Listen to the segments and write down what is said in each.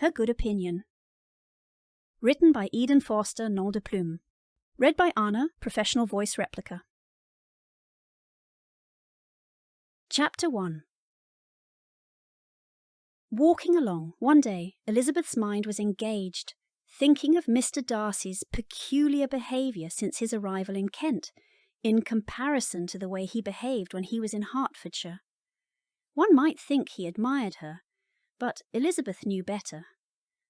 Her Good Opinion. Written by Eden Forster, nom de plume. Read by Anna, professional voice replica. Chapter 1. Walking along, one day, Elizabeth's mind was engaged, thinking of Mr. Darcy's peculiar behaviour since his arrival in Kent, in comparison to the way he behaved when he was in Hertfordshire. One might think he admired her, but Elizabeth knew better.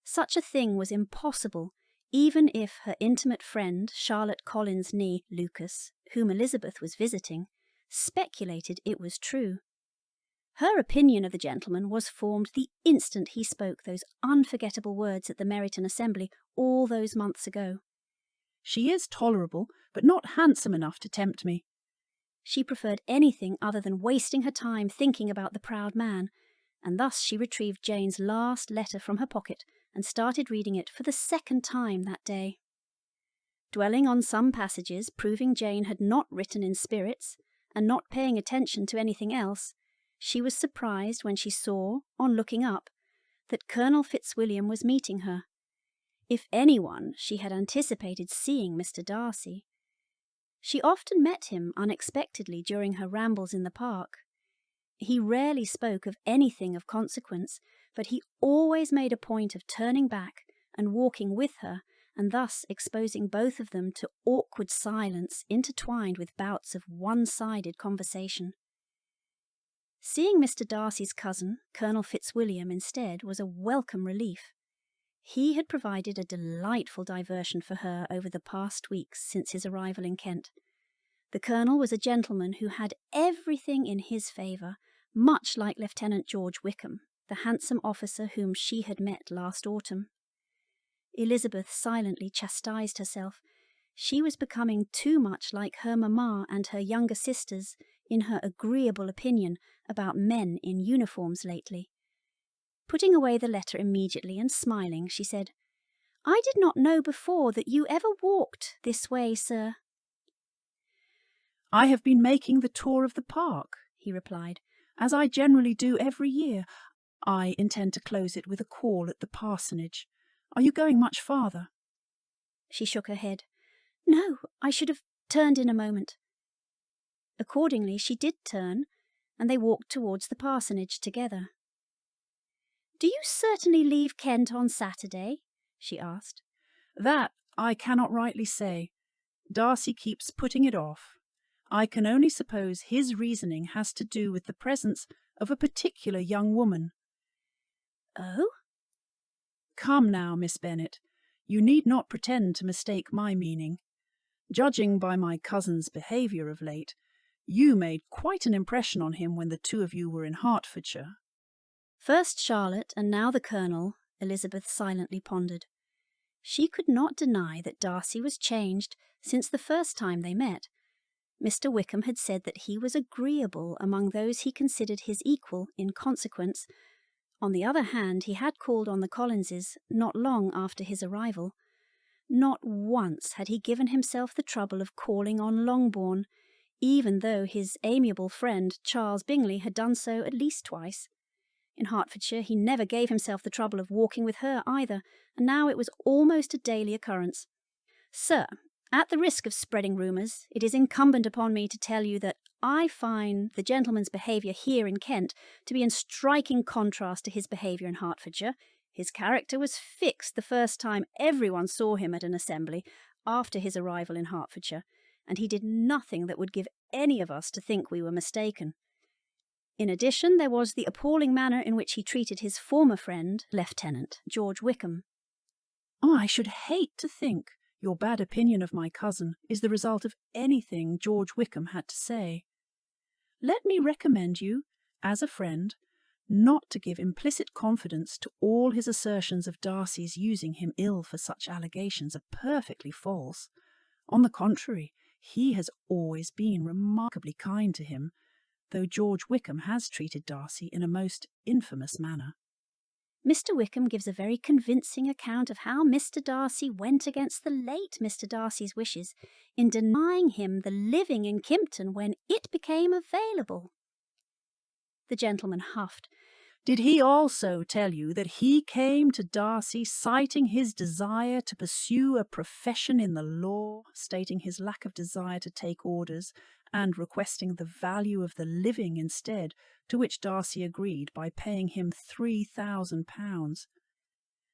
Such a thing was impossible, even if her intimate friend, Charlotte Collins's niece, Lucas, whom Elizabeth was visiting, speculated it was true. Her opinion of the gentleman was formed the instant he spoke those unforgettable words at the Meryton Assembly all those months ago. "She is tolerable, but not handsome enough to tempt me." She preferred anything other than wasting her time thinking about the proud man, and thus she retrieved Jane's last letter from her pocket and started reading it for the second time that day. Dwelling on some passages proving Jane had not written in spirits, and not paying attention to anything else, she was surprised when she saw, on looking up, that Colonel Fitzwilliam was meeting her. If anyone, she had anticipated seeing Mr. Darcy. She often met him unexpectedly during her rambles in the park. He rarely spoke of anything of consequence, but he always made a point of turning back and walking with her, and thus exposing both of them to awkward silence intertwined with bouts of one-sided conversation. Seeing Mr. Darcy's cousin, Colonel Fitzwilliam, instead, was a welcome relief. He had provided a delightful diversion for her over the past weeks since his arrival in Kent. The Colonel was a gentleman who had everything in his favour, much like Lieutenant George Wickham, the handsome officer whom she had met last autumn. Elizabeth silently chastised herself. She was becoming too much like her mamma and her younger sisters in her agreeable opinion about men in uniforms lately. Putting away the letter immediately and smiling, she said, "I did not know before that you ever walked this way, sir." "I have been making the tour of the park," he replied, "as I generally do every year. I intend to close it with a call at the parsonage. Are you going much farther?" She shook her head. "No, I should have turned in a moment." Accordingly, she did turn, and they walked towards the parsonage together. "Do you certainly leave Kent on Saturday?" she asked. "That I cannot rightly say. Darcy keeps putting it off. I can only suppose his reasoning has to do with the presence of a particular young woman." "Oh?" "Come now, Miss Bennet, you need not pretend to mistake my meaning. Judging by my cousin's behaviour of late, you made quite an impression on him when the two of you were in Hertfordshire." First Charlotte and now the Colonel, Elizabeth silently pondered. She could not deny that Darcy was changed since the first time they met. Mr. Wickham had said that he was agreeable among those he considered his equal in consequence. On the other hand, he had called on the Collinses not long after his arrival. Not once had he given himself the trouble of calling on Longbourn, even though his amiable friend Charles Bingley had done so at least twice. In Hertfordshire he never gave himself the trouble of walking with her either, and now it was almost a daily occurrence. "Sir, at the risk of spreading rumours, it is incumbent upon me to tell you that I find the gentleman's behaviour here in Kent to be in striking contrast to his behaviour in Hertfordshire. His character was fixed the first time everyone saw him at an assembly after his arrival in Hertfordshire, and he did nothing that would give any of us to think we were mistaken. In addition, there was the appalling manner in which he treated his former friend, Lieutenant George Wickham." "I should hate to think your bad opinion of my cousin is the result of anything George Wickham had to say. Let me recommend you, as a friend, not to give implicit confidence to all his assertions of Darcy's using him ill, for such allegations are perfectly false. On the contrary, he has always been remarkably kind to him, though George Wickham has treated Darcy in a most infamous manner." Mr. Wickham gives a very convincing account of how Mr. Darcy went against the late Mr. Darcy's wishes in denying him the living in Kympton when it became available. The gentleman huffed. Did he also tell you that he came to Darcy citing his desire to pursue a profession in the law, stating his lack of desire to take orders, and requesting the value of the living instead, to which Darcy agreed by paying him £3,000?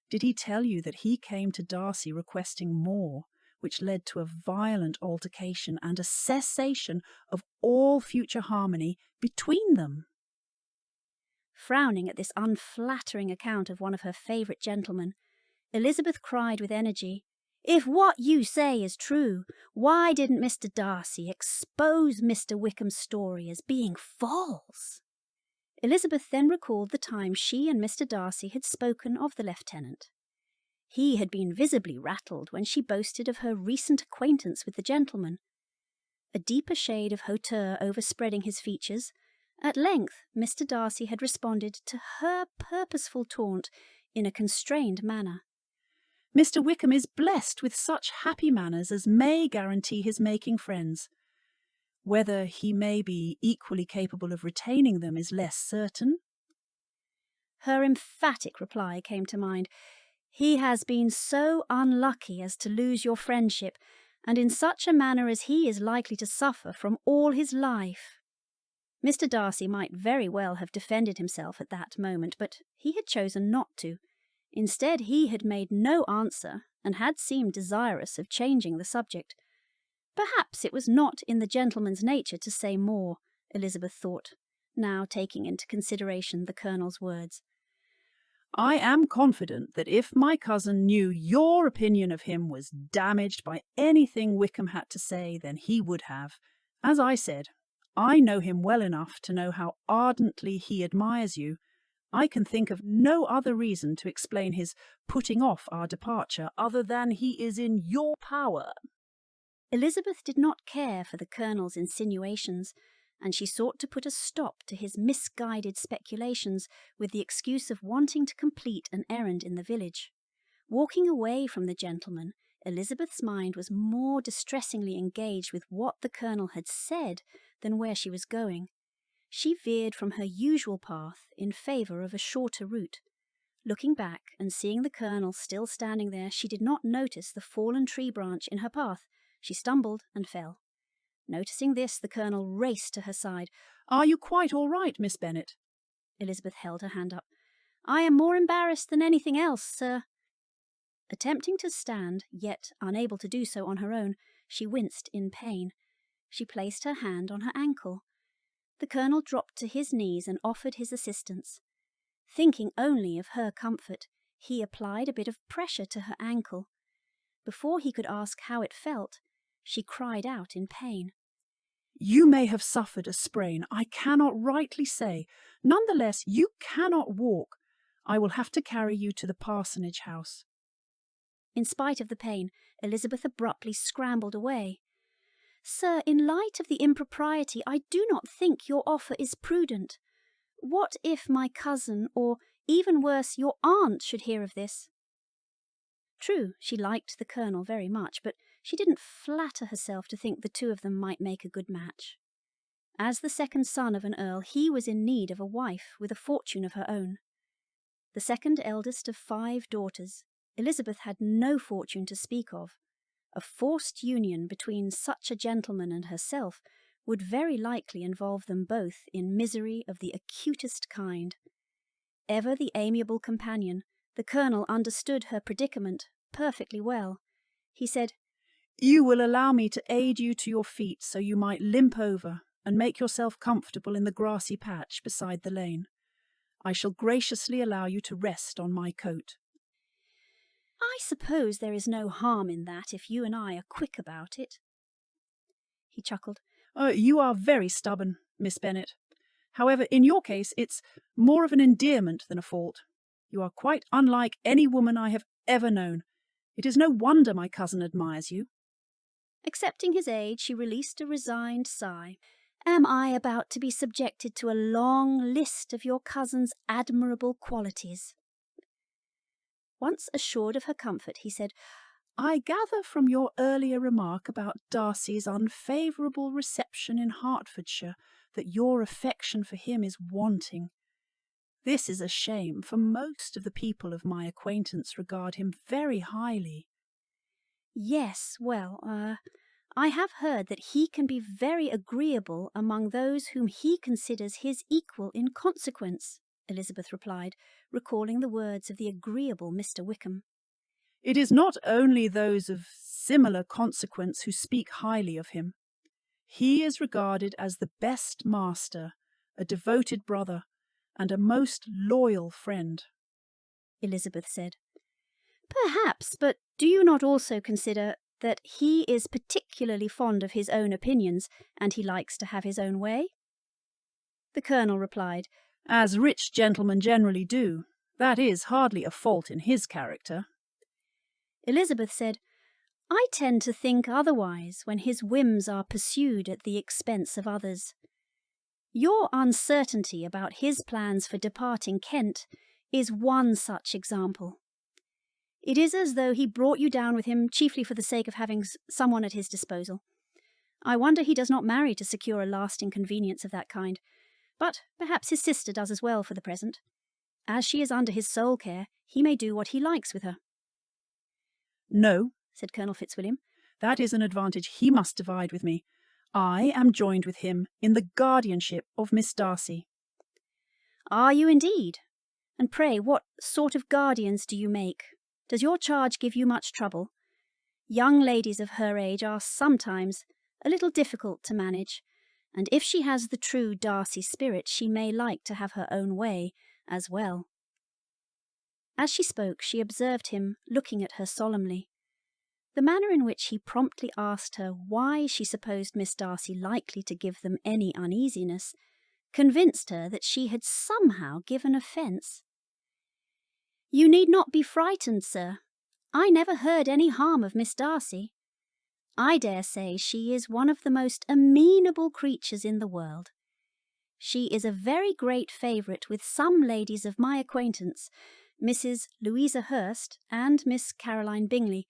Did he tell you that he came to Darcy requesting more, which led to a violent altercation and a cessation of all future harmony between them? Frowning at this unflattering account of one of her favourite gentlemen, Elizabeth cried with energy, "If what you say is true, why didn't Mr. Darcy expose Mr. Wickham's story as being false?" Elizabeth then recalled the time she and Mr. Darcy had spoken of the lieutenant. He had been visibly rattled when she boasted of her recent acquaintance with the gentleman. A deeper shade of hauteur overspreading his features, at length Mr. Darcy had responded to her purposeful taunt in a constrained manner. "Mr. Wickham is blessed with such happy manners as may guarantee his making friends. Whether he may be equally capable of retaining them is less certain." Her emphatic reply came to mind. "He has been so unlucky as to lose your friendship, and in such a manner as he is likely to suffer from all his life." Mr. Darcy might very well have defended himself at that moment, but he had chosen not to. Instead, he had made no answer and had seemed desirous of changing the subject. Perhaps it was not in the gentleman's nature to say more, Elizabeth thought, now taking into consideration the Colonel's words. "I am confident that if my cousin knew your opinion of him was damaged by anything Wickham had to say, then he would have. As I said, I know him well enough to know how ardently he admires you. I can think of no other reason to explain his putting off our departure other than he is in your power." Elizabeth did not care for the Colonel's insinuations, and she sought to put a stop to his misguided speculations with the excuse of wanting to complete an errand in the village. Walking away from the gentleman, Elizabeth's mind was more distressingly engaged with what the Colonel had said than where she was going. She veered from her usual path in favour of a shorter route. Looking back and seeing the Colonel still standing there, she did not notice the fallen tree branch in her path. She stumbled and fell. Noticing this, the Colonel raced to her side. "Are you quite all right, Miss Bennet?" Elizabeth held her hand up. "I am more embarrassed than anything else, sir." Attempting to stand, yet unable to do so on her own, she winced in pain. She placed her hand on her ankle. The Colonel dropped to his knees and offered his assistance. Thinking only of her comfort, he applied a bit of pressure to her ankle. Before he could ask how it felt, she cried out in pain. "You may have suffered a sprain, I cannot rightly say. Nonetheless, you cannot walk. I will have to carry you to the parsonage house." In spite of the pain, Elizabeth abruptly scrambled away. "Sir, in light of the impropriety, I do not think your offer is prudent. What if my cousin, or even worse, your aunt, should hear of this?" True, she liked the Colonel very much, but she didn't flatter herself to think the two of them might make a good match. As the second son of an earl, he was in need of a wife with a fortune of her own. The second eldest of 5 daughters, Elizabeth had no fortune to speak of. A forced union between such a gentleman and herself would very likely involve them both in misery of the acutest kind. Ever the amiable companion, the Colonel understood her predicament perfectly well. He said, "You will allow me to aid you to your feet so you might limp over and make yourself comfortable in the grassy patch beside the lane. I shall graciously allow you to rest on my coat." "I suppose there is no harm in that if you and I are quick about it." He chuckled. You are very stubborn, Miss Bennet. However, in your case, it's more of an endearment than a fault. You are quite unlike any woman I have ever known. It is no wonder my cousin admires you." Accepting his aid, she released a resigned sigh. "Am I about to be subjected to a long list of your cousin's admirable qualities?" Once assured of her comfort, he said, "I gather from your earlier remark about Darcy's unfavourable reception in Hertfordshire that your affection for him is wanting. This is a shame, for most of the people of my acquaintance regard him very highly. Yes, well, I have heard that he can be very agreeable among those whom he considers his equal in consequence, Elizabeth replied, recalling the words of the agreeable Mr. Wickham. It is not only those of similar consequence who speak highly of him. He is regarded as the best master, a devoted brother, and a most loyal friend, Elizabeth said. Perhaps, but do you not also consider that he is particularly fond of his own opinions, and he likes to have his own way? The Colonel replied, As rich gentlemen generally do. That is hardly a fault in his character. Elizabeth said, I tend to think otherwise when his whims are pursued at the expense of others. Your uncertainty about his plans for departing Kent is one such example. It is as though he brought you down with him chiefly for the sake of having someone at his disposal. I wonder he does not marry to secure a lasting convenience of that kind, but perhaps his sister does as well for the present. As she is under his sole care, he may do what he likes with her. No, said Colonel Fitzwilliam. That is an advantage he must divide with me. I am joined with him in the guardianship of Miss Darcy. Are you indeed? And pray, what sort of guardians do you make? Does your charge give you much trouble? Young ladies of her age are sometimes a little difficult to manage, and if she has the true Darcy spirit, she may like to have her own way as well. As she spoke, she observed him looking at her solemnly. The manner in which he promptly asked her why she supposed Miss Darcy likely to give them any uneasiness convinced her that she had somehow given offence. You need not be frightened, sir. I never heard any harm of Miss Darcy. I dare say she is one of the most amenable creatures in the world. She is a very great favourite with some ladies of my acquaintance, Mrs. Louisa Hurst and Miss Caroline Bingley.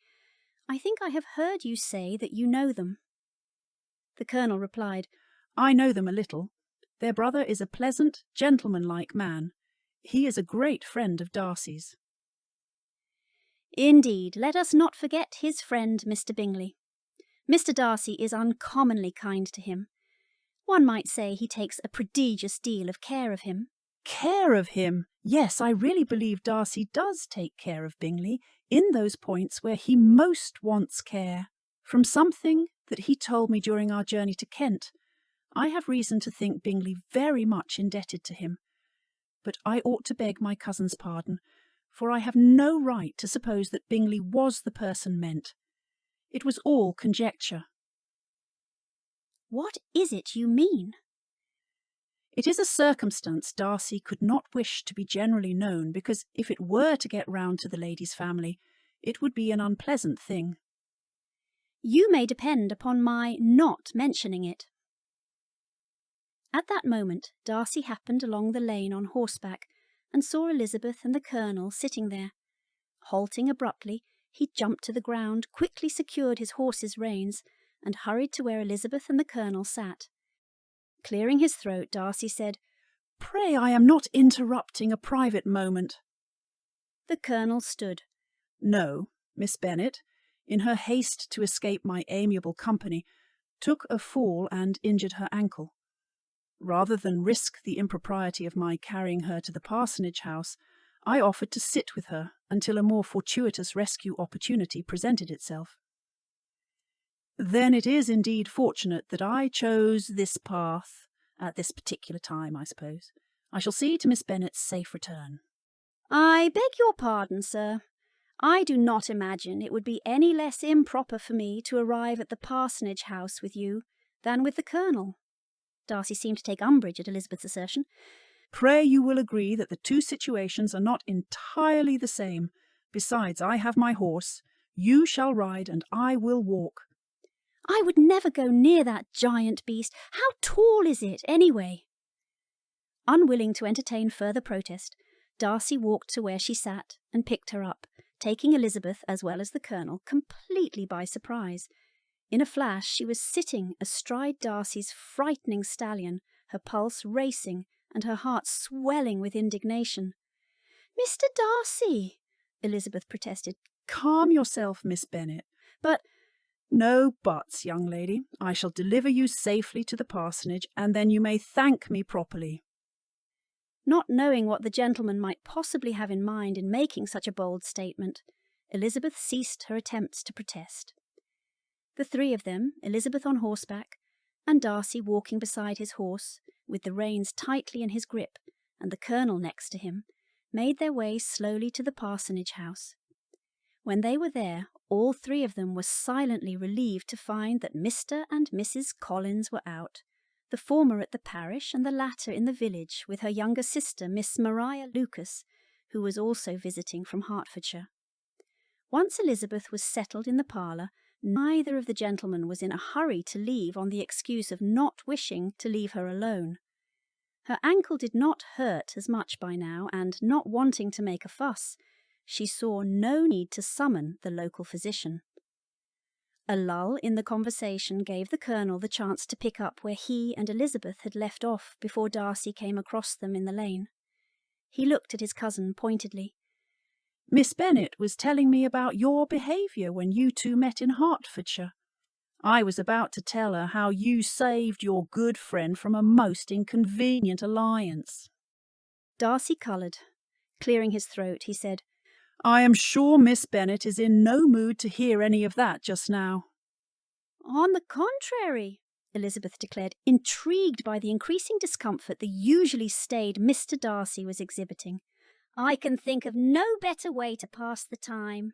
I think I have heard you say that you know them. The Colonel replied, I know them a little. Their brother is a pleasant, gentlemanlike man. He is a great friend of Darcy's. Indeed, let us not forget his friend Mr. Bingley. Mr. Darcy is uncommonly kind to him. One might say he takes a prodigious deal of care of him. Care of him? Yes, I really believe Darcy does take care of Bingley in those points where he most wants care. From something that he told me during our journey to Kent, I have reason to think Bingley very much indebted to him. But I ought to beg my cousin's pardon, for I have no right to suppose that Bingley was the person meant. It was all conjecture. What is it you mean? It is a circumstance Darcy could not wish to be generally known, because if it were to get round to the lady's family, it would be an unpleasant thing. You may depend upon my not mentioning it. At that moment, Darcy happened along the lane on horseback and saw Elizabeth and the Colonel sitting there. Halting abruptly, he jumped to the ground, quickly secured his horse's reins, and hurried to where Elizabeth and the Colonel sat. Clearing his throat, Darcy said, Pray, I am not interrupting a private moment. The Colonel stood. No, Miss Bennet, in her haste to escape my amiable company, took a fall and injured her ankle. Rather than risk the impropriety of my carrying her to the parsonage house, I offered to sit with her until a more fortuitous rescue opportunity presented itself. Then it is indeed fortunate that I chose this path at this particular time, I suppose. I shall see to Miss Bennet's safe return. I beg your pardon, sir. I do not imagine it would be any less improper for me to arrive at the parsonage house with you than with the Colonel. Darcy seemed to take umbrage at Elizabeth's assertion. Pray, you will agree that the two situations are not entirely the same. Besides, I have my horse. You shall ride, and I will walk. I would never go near that giant beast. How tall is it, anyway? Unwilling to entertain further protest, Darcy walked to where she sat and picked her up, taking Elizabeth as well as the Colonel completely by surprise. In a flash she was sitting astride Darcy's frightening stallion, her pulse racing and her heart swelling with indignation. "Mr. Darcy," Elizabeth protested. "Calm yourself, Miss Bennet." "But—" "No buts, young lady. I shall deliver you safely to the parsonage, and then you may thank me properly." Not knowing what the gentleman might possibly have in mind in making such a bold statement, Elizabeth ceased her attempts to protest. The three of them, Elizabeth on horseback, and Darcy walking beside his horse, with the reins tightly in his grip, and the colonel next to him, made their way slowly to the parsonage house. When they were there, all three of them were silently relieved to find that Mr. and Mrs. Collins were out, the former at the parish and the latter in the village with her younger sister, Miss Maria Lucas, who was also visiting from Hertfordshire. Once Elizabeth was settled in the parlour, neither of the gentlemen was in a hurry to leave on the excuse of not wishing to leave her alone. Her ankle did not hurt as much by now, and not wanting to make a fuss, she saw no need to summon the local physician. A lull in the conversation gave the colonel the chance to pick up where he and Elizabeth had left off before Darcy came across them in the lane. He looked at his cousin pointedly. "Miss Bennet was telling me about your behaviour when you two met in Hertfordshire. I was about to tell her how you saved your good friend from a most inconvenient alliance." Darcy coloured. Clearing his throat, he said, "I am sure Miss Bennet is in no mood to hear any of that just now." "On the contrary," Elizabeth declared, intrigued by the increasing discomfort the usually staid Mr. Darcy was exhibiting. "I can think of no better way to pass the time."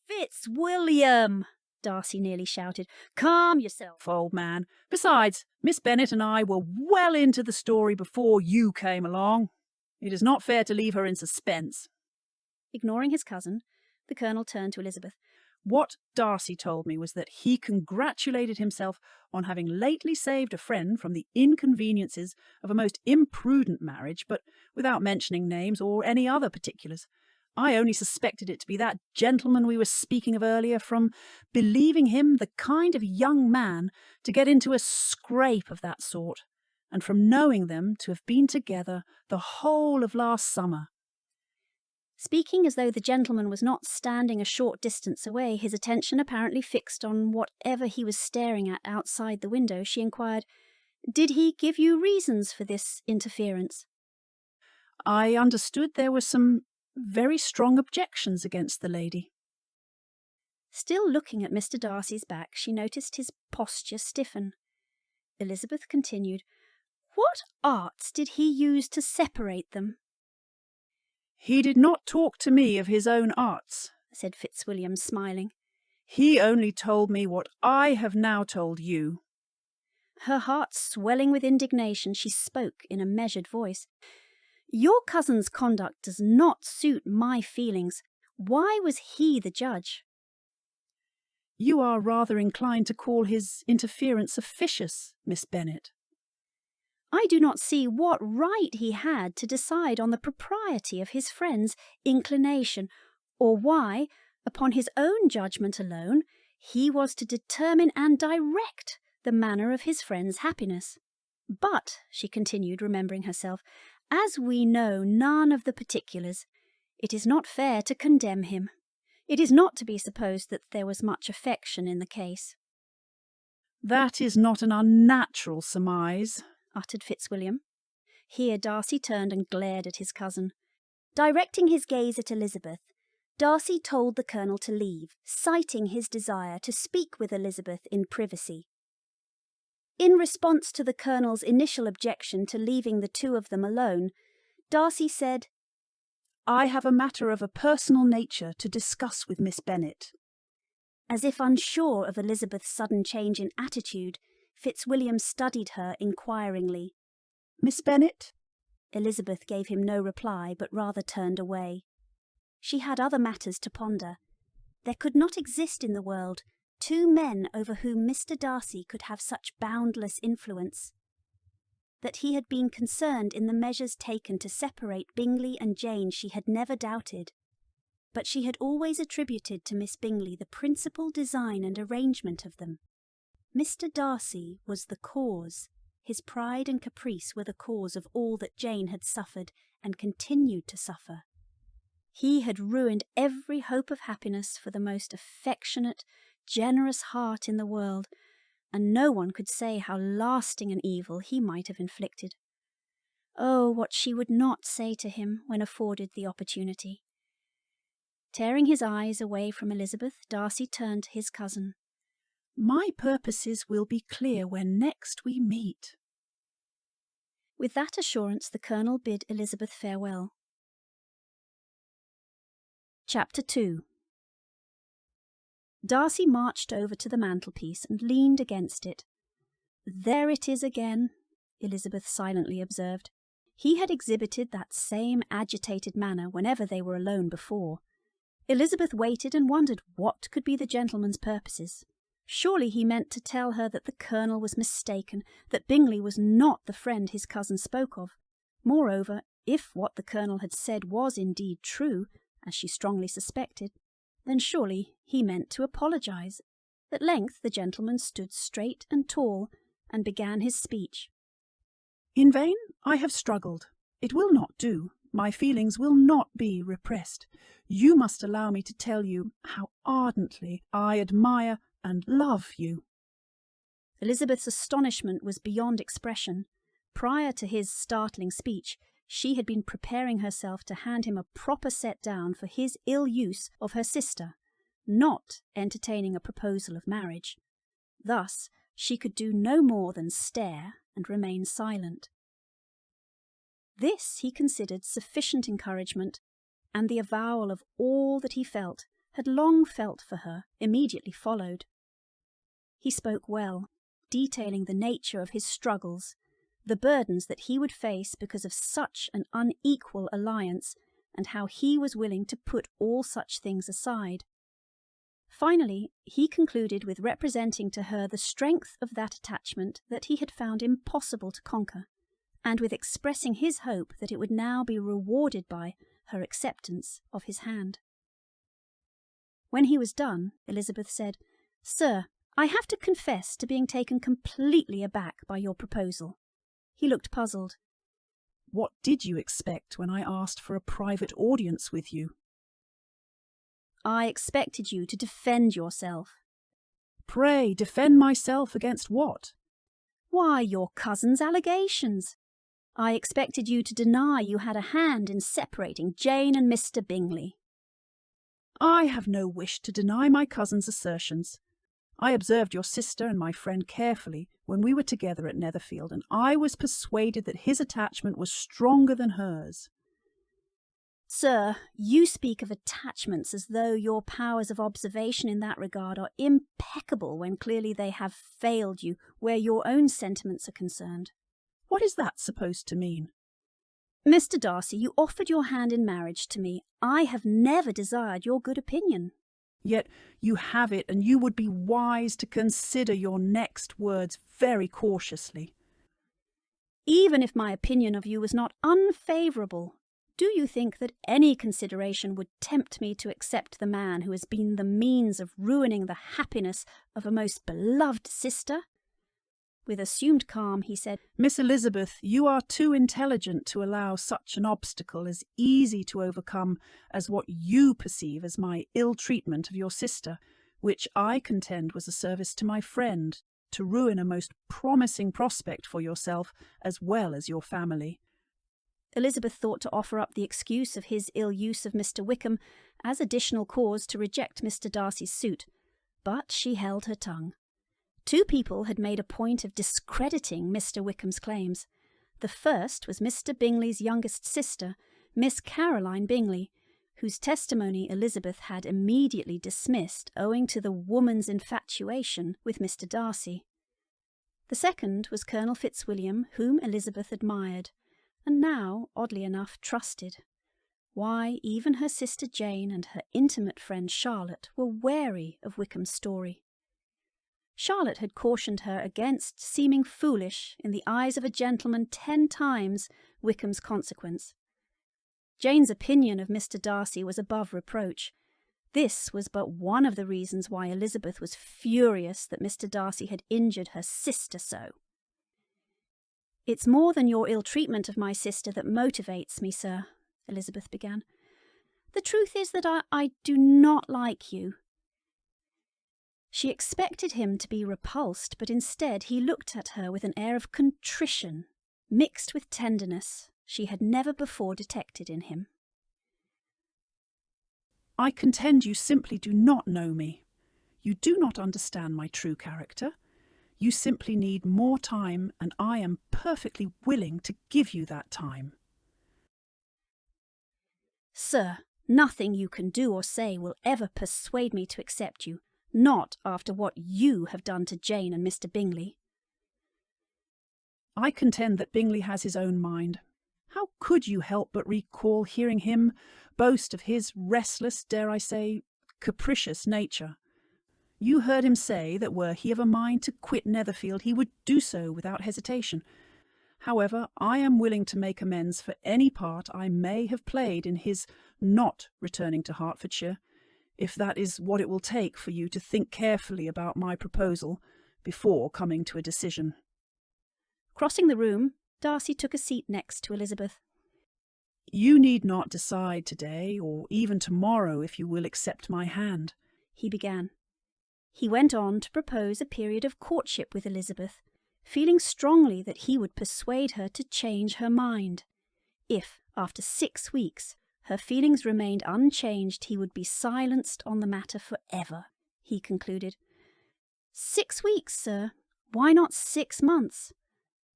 "Fitzwilliam!" Darcy nearly shouted. "Calm yourself, "Old man. Besides, Miss Bennet and I were well into the story before you came along. It is not fair to leave her in suspense." Ignoring his cousin, the colonel turned to Elizabeth. "What Darcy told me was that he congratulated himself on having lately saved a friend from the inconveniences of a most imprudent marriage, but without mentioning names or any other particulars. I only suspected it to be that gentleman we were speaking of earlier, from believing him the kind of young man to get into a scrape of that sort, and from knowing them to have been together the whole of last summer." Speaking as though the gentleman was not standing a short distance away, his attention apparently fixed on whatever he was staring at outside the window, she inquired, "Did he give you reasons for this interference?" "I understood there were some very strong objections against the lady." Still looking at Mr. Darcy's back, she noticed his posture stiffen. Elizabeth continued, "What arts did he use to separate them?" "He did not talk to me of his own arts," said Fitzwilliam, smiling. "He only told me what I have now told you." Her heart swelling with indignation, she spoke in a measured voice. "Your cousin's conduct does not suit my feelings. Why was he the judge?" "You are rather inclined to call his interference officious, Miss Bennet." "I do not see what right he had to decide on the propriety of his friend's inclination, or why, upon his own judgment alone, he was to determine and direct the manner of his friend's happiness. But," she continued, remembering herself, "as we know none of the particulars, it is not fair to condemn him. It is not to be supposed that there was much affection in the case." "That is not an unnatural surmise," uttered Fitzwilliam. Here Darcy turned and glared at his cousin. Directing his gaze at Elizabeth, Darcy told the colonel to leave, citing his desire to speak with Elizabeth in privacy. In response to the colonel's initial objection to leaving the two of them alone, Darcy said, "I have a matter of a personal nature to discuss with Miss Bennet." As if unsure of Elizabeth's sudden change in attitude, Fitzwilliam studied her inquiringly. "Miss Bennet?" Elizabeth gave him no reply, but rather turned away. She had other matters to ponder. There could not exist in the world two men over whom Mr. Darcy could have such boundless influence. That he had been concerned in the measures taken to separate Bingley and Jane she had never doubted, but she had always attributed to Miss Bingley the principal design and arrangement of them. Mr. Darcy was the cause, his pride and caprice were the cause of all that Jane had suffered and continued to suffer. He had ruined every hope of happiness for the most affectionate, generous heart in the world, and no one could say how lasting an evil he might have inflicted. Oh, what she would not say to him when afforded the opportunity. Tearing his eyes away from Elizabeth, Darcy turned to his cousin. My purposes will be clear when next we meet. With that assurance, the Colonel bid Elizabeth farewell. Chapter 2. Darcy marched over to the mantelpiece and leaned against it. There it is again, Elizabeth silently observed. He had exhibited that same agitated manner whenever they were alone before. Elizabeth waited and wondered what could be the gentleman's purposes. Surely he meant to tell her that the Colonel was mistaken, that Bingley was not the friend his cousin spoke of. Moreover, if what the Colonel had said was indeed true, as she strongly suspected, then surely he meant to apologise. At length the gentleman stood straight and tall, and began his speech. In vain I have struggled. It will not do. My feelings will not be repressed. You must allow me to tell you how ardently I admire and love you. Elizabeth's astonishment was beyond expression. Prior to his startling speech, she had been preparing herself to hand him a proper set down for his ill use of her sister, not entertaining a proposal of marriage. Thus she could do no more than stare and remain silent. This he considered sufficient encouragement, and the avowal of all that he felt, had long felt for her, immediately followed. He spoke well, detailing the nature of his struggles, the burdens that he would face because of such an unequal alliance, and how he was willing to put all such things aside. Finally, he concluded with representing to her the strength of that attachment that he had found impossible to conquer, and with expressing his hope that it would now be rewarded by her acceptance of his hand. When he was done, Elizabeth said, "Sir, I have to confess to being taken completely aback by your proposal." He looked puzzled. What did you expect when I asked for a private audience with you? I expected you to defend yourself. Pray, defend myself against what? Why, your cousin's allegations. I expected you to deny you had a hand in separating Jane and Mr. Bingley. I have no wish to deny my cousin's assertions. I observed your sister and my friend carefully when we were together at Netherfield, and I was persuaded that his attachment was stronger than hers. Sir, you speak of attachments as though your powers of observation in that regard are impeccable when clearly they have failed you where your own sentiments are concerned. What is that supposed to mean? Mr. Darcy, you offered your hand in marriage to me. I have never desired your good opinion. Yet you have it, and you would be wise to consider your next words very cautiously. Even if my opinion of you was not unfavourable, do you think that any consideration would tempt me to accept the man who has been the means of ruining the happiness of a most beloved sister? With assumed calm, he said, Miss Elizabeth, you are too intelligent to allow such an obstacle as easy to overcome as what you perceive as my ill treatment of your sister, which I contend was a service to my friend, to ruin a most promising prospect for yourself as well as your family. Elizabeth thought to offer up the excuse of his ill use of Mr. Wickham as additional cause to reject Mr. Darcy's suit, but she held her tongue. Two people had made a point of discrediting Mr. Wickham's claims. The first was Mr. Bingley's youngest sister, Miss Caroline Bingley, whose testimony Elizabeth had immediately dismissed owing to the woman's infatuation with Mr. Darcy. The second was Colonel Fitzwilliam, whom Elizabeth admired, and now, oddly enough, trusted. Why, even her sister Jane and her intimate friend Charlotte were wary of Wickham's story. Charlotte had cautioned her against seeming foolish in the eyes of a gentleman 10 times Wickham's consequence. Jane's opinion of Mr. Darcy was above reproach. This was but one of the reasons why Elizabeth was furious that Mr. Darcy had injured her sister so. "It's more than your ill-treatment of my sister that motivates me, sir," Elizabeth began. "The truth is that I do not like you." She expected him to be repulsed, but instead he looked at her with an air of contrition, mixed with tenderness, she had never before detected in him. "I contend you simply do not know me. You do not understand my true character. You simply need more time, and I am perfectly willing to give you that time." "Sir, nothing you can do or say will ever persuade me to accept you, not after what you have done to Jane and Mr. Bingley." "I contend that Bingley has his own mind. How could you help but recall hearing him boast of his restless, dare I say, capricious nature? You heard him say that were he of a mind to quit Netherfield, he would do so without hesitation. However, I am willing to make amends for any part I may have played in his not returning to Hertfordshire, if that is what it will take for you to think carefully about my proposal before coming to a decision." Crossing the room, Darcy took a seat next to Elizabeth. "You need not decide today, or even tomorrow, if you will accept my hand," he began. He went on to propose a period of courtship with Elizabeth, feeling strongly that he would persuade her to change her mind. If, after 6 weeks, her feelings remained unchanged, he would be silenced on the matter forever, he concluded. 6 weeks, sir. Why not 6 months?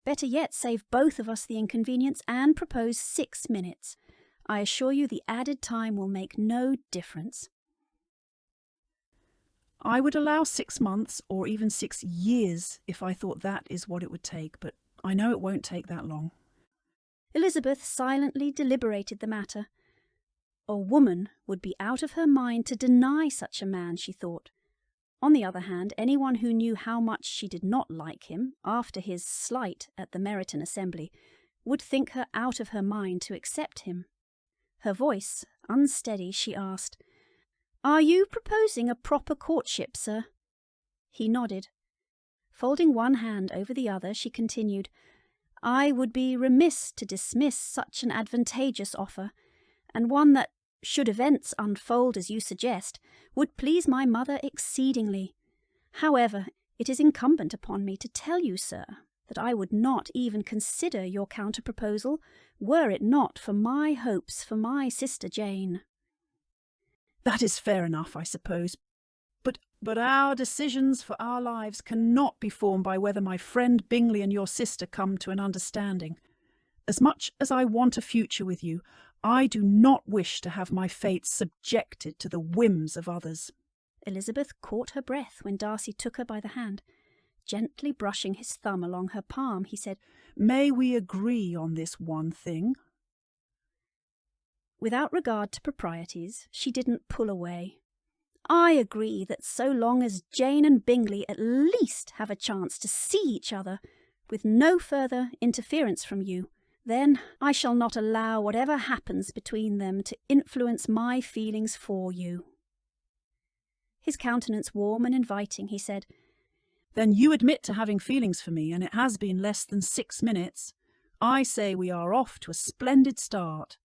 Better yet, save both of us the inconvenience and propose 6 minutes. I assure you the added time will make no difference. "I would allow 6 months or even 6 years if I thought that is what it would take, but I know it won't take that long." Elizabeth silently deliberated the matter. A woman would be out of her mind to deny such a man, she thought. On the other hand, anyone who knew how much she did not like him after his slight at the Meryton Assembly would think her out of her mind to accept him. Her voice unsteady, she asked, "Are you proposing a proper courtship, sir?" He nodded. Folding one hand over the other, she continued, "I would be remiss to dismiss such an advantageous offer, and one that, should events unfold as you suggest, would please my mother exceedingly. However, it is incumbent upon me to tell you, sir, that I would not even consider your counter-proposal were it not for my hopes for my sister Jane." "That is fair enough, I suppose. But our decisions for our lives cannot be formed by whether my friend Bingley and your sister come to an understanding. As much as I want a future with you, I do not wish to have my fate subjected to the whims of others." Elizabeth caught her breath when Darcy took her by the hand. Gently brushing his thumb along her palm, he said, "May we agree on this one thing?" Without regard to proprieties, she didn't pull away. "I agree that so long as Jane and Bingley at least have a chance to see each other, with no further interference from you, then I shall not allow whatever happens between them to influence my feelings for you." His countenance warm and inviting, he said, "Then you admit to having feelings for me, and it has been less than 6 minutes. I say we are off to a splendid start."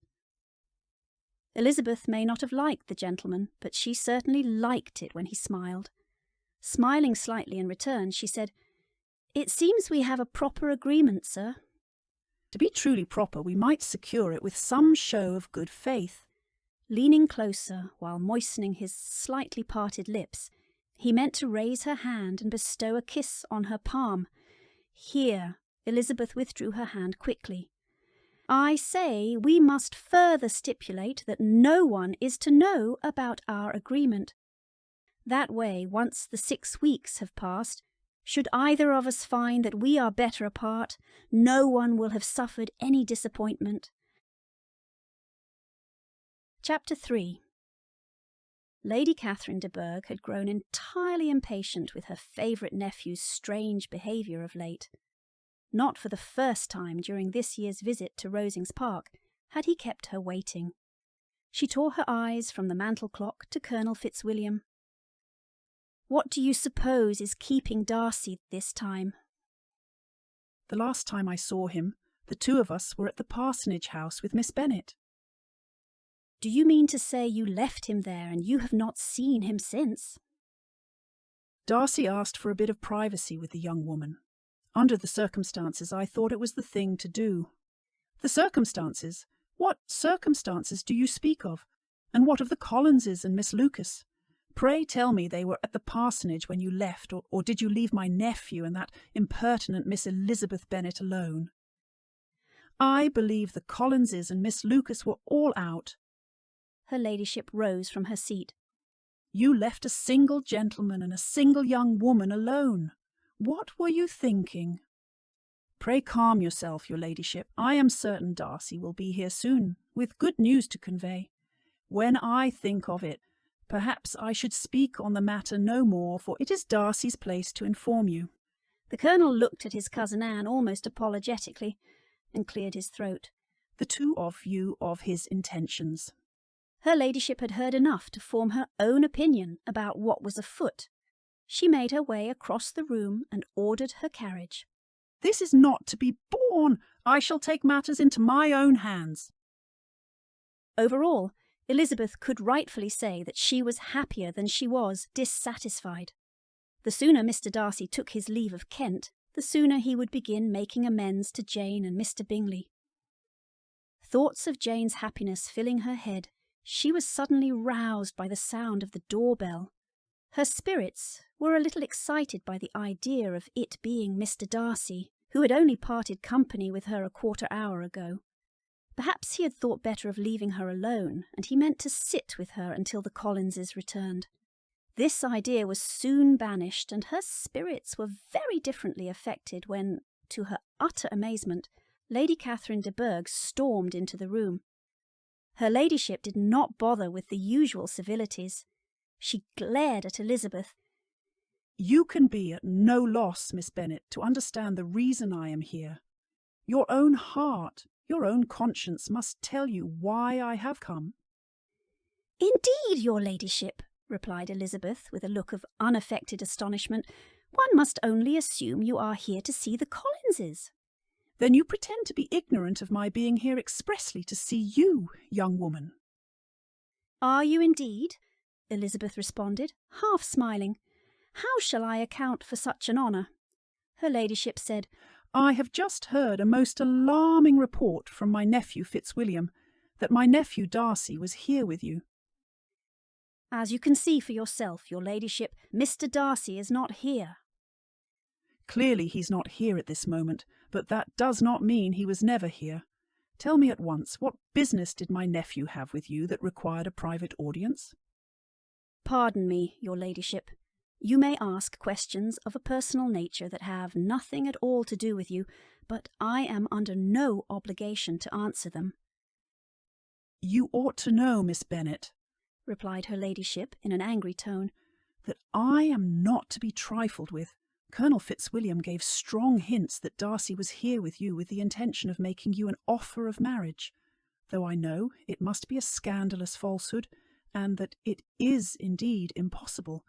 Elizabeth may not have liked the gentleman, but she certainly liked it when he smiled. Smiling slightly in return, she said, "It seems we have a proper agreement, sir." To be truly proper, we might secure it with some show of good faith. Leaning closer, while moistening his slightly parted lips, he meant to raise her hand and bestow a kiss on her palm. Here, Elizabeth withdrew her hand quickly. "I say we must further stipulate that no one is to know about our agreement. That way, once the 6 weeks have passed, should either of us find that we are better apart, no one will have suffered any disappointment." Chapter 3. Lady Catherine de Bourgh had grown entirely impatient with her favourite nephew's strange behaviour of late. Not for the first time during this year's visit to Rosings Park had he kept her waiting. She tore her eyes from the mantel clock to Colonel Fitzwilliam. "What do you suppose is keeping Darcy this time?" The last time I saw him, the two of us were at the parsonage house with Miss Bennet. Do you mean to say you left him there and you have not seen him since? Darcy asked for a bit of privacy with the young woman. Under the circumstances, I thought it was the thing to do. The circumstances? What circumstances do you speak of? And what of the Collinses and Miss Lucas? Pray tell me they were at the parsonage when you left, or did you leave my nephew and that impertinent Miss Elizabeth Bennet alone? I believe the Collinses and Miss Lucas were all out. Her ladyship rose from her seat. You left a single gentleman and a single young woman alone. What were you thinking? Pray calm yourself, your ladyship. I am certain Darcy will be here soon, with good news to convey. When I think of it, perhaps I should speak on the matter no more, for it is Darcy's place to inform you. The Colonel looked at his cousin Anne almost apologetically, and cleared his throat. The two of you of his intentions. Her ladyship had heard enough to form her own opinion about what was afoot. She made her way across the room and ordered her carriage. This is not to be borne. I shall take matters into my own hands. Overall, Elizabeth could rightfully say that she was happier than she was dissatisfied. The sooner Mr. Darcy took his leave of Kent, the sooner he would begin making amends to Jane and Mr. Bingley. Thoughts of Jane's happiness filling her head, she was suddenly roused by the sound of the doorbell. Her spirits were a little excited by the idea of it being Mr. Darcy, who had only parted company with her a quarter-hour ago. Perhaps he had thought better of leaving her alone, and he meant to sit with her until the Collinses returned. This idea was soon banished, and her spirits were very differently affected when, to her utter amazement, Lady Catherine de Bourgh stormed into the room. Her ladyship did not bother with the usual civilities. She glared at Elizabeth. You can be at no loss, Miss Bennet, to understand the reason I am here. Your own heart, your own conscience must tell you why I have come. Indeed, your ladyship, replied Elizabeth with a look of unaffected astonishment. One must only assume you are here to see the Collinses. Then you pretend to be ignorant of my being here expressly to see you, young woman. Are you indeed? Elizabeth responded, half smiling. How shall I account for such an honour? Her ladyship said, I have just heard a most alarming report from my nephew Fitzwilliam, that my nephew Darcy was here with you. As you can see for yourself, your ladyship, Mr. Darcy is not here. Clearly he's not here at this moment, but that does not mean he was never here. Tell me at once, what business did my nephew have with you that required a private audience? Pardon me, your ladyship. You may ask questions of a personal nature that have nothing at all to do with you, but I am under no obligation to answer them. You ought to know, Miss Bennet, replied her ladyship in an angry tone, that I am not to be trifled with. Colonel Fitzwilliam gave strong hints that Darcy was here with you with the intention of making you an offer of marriage, though I know it must be a scandalous falsehood, and that it is indeed impossible.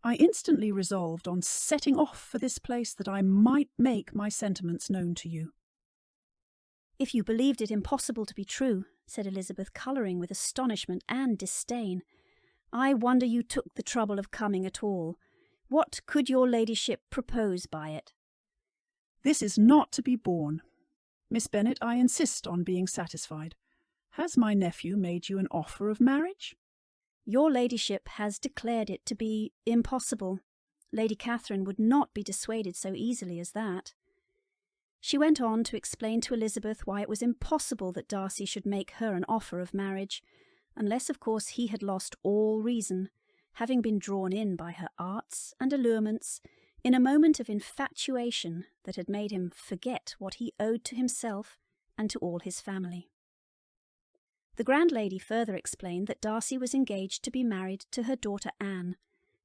I instantly resolved on setting off for this place that I might make my sentiments known to you. If you believed it impossible to be true, said Elizabeth, colouring with astonishment and disdain, I wonder you took the trouble of coming at all. What could your ladyship propose by it? This is not to be borne. Miss Bennet, I insist on being satisfied. Has my nephew made you an offer of marriage? Your ladyship has declared it to be impossible. Lady Catherine would not be dissuaded so easily as that. She went on to explain to Elizabeth why it was impossible that Darcy should make her an offer of marriage, unless of course he had lost all reason, having been drawn in by her arts and allurements in a moment of infatuation that had made him forget what he owed to himself and to all his family. The grand lady further explained that Darcy was engaged to be married to her daughter Anne,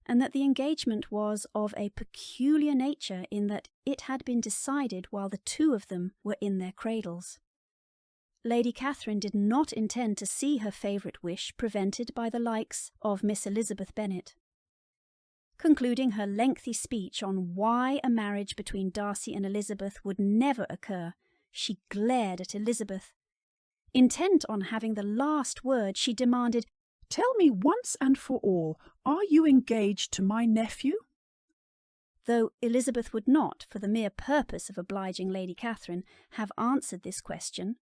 and that the engagement was of a peculiar nature in that it had been decided while the two of them were in their cradles. Lady Catherine did not intend to see her favourite wish prevented by the likes of Miss Elizabeth Bennet. concluding her lengthy speech on why a marriage between Darcy and Elizabeth would never occur. She glared at Elizabeth. Intent on having the last word, she demanded, "Tell me once and for all, are you engaged to my nephew?" Though Elizabeth would not, for the mere purpose of obliging Lady Catherine, have answered this question,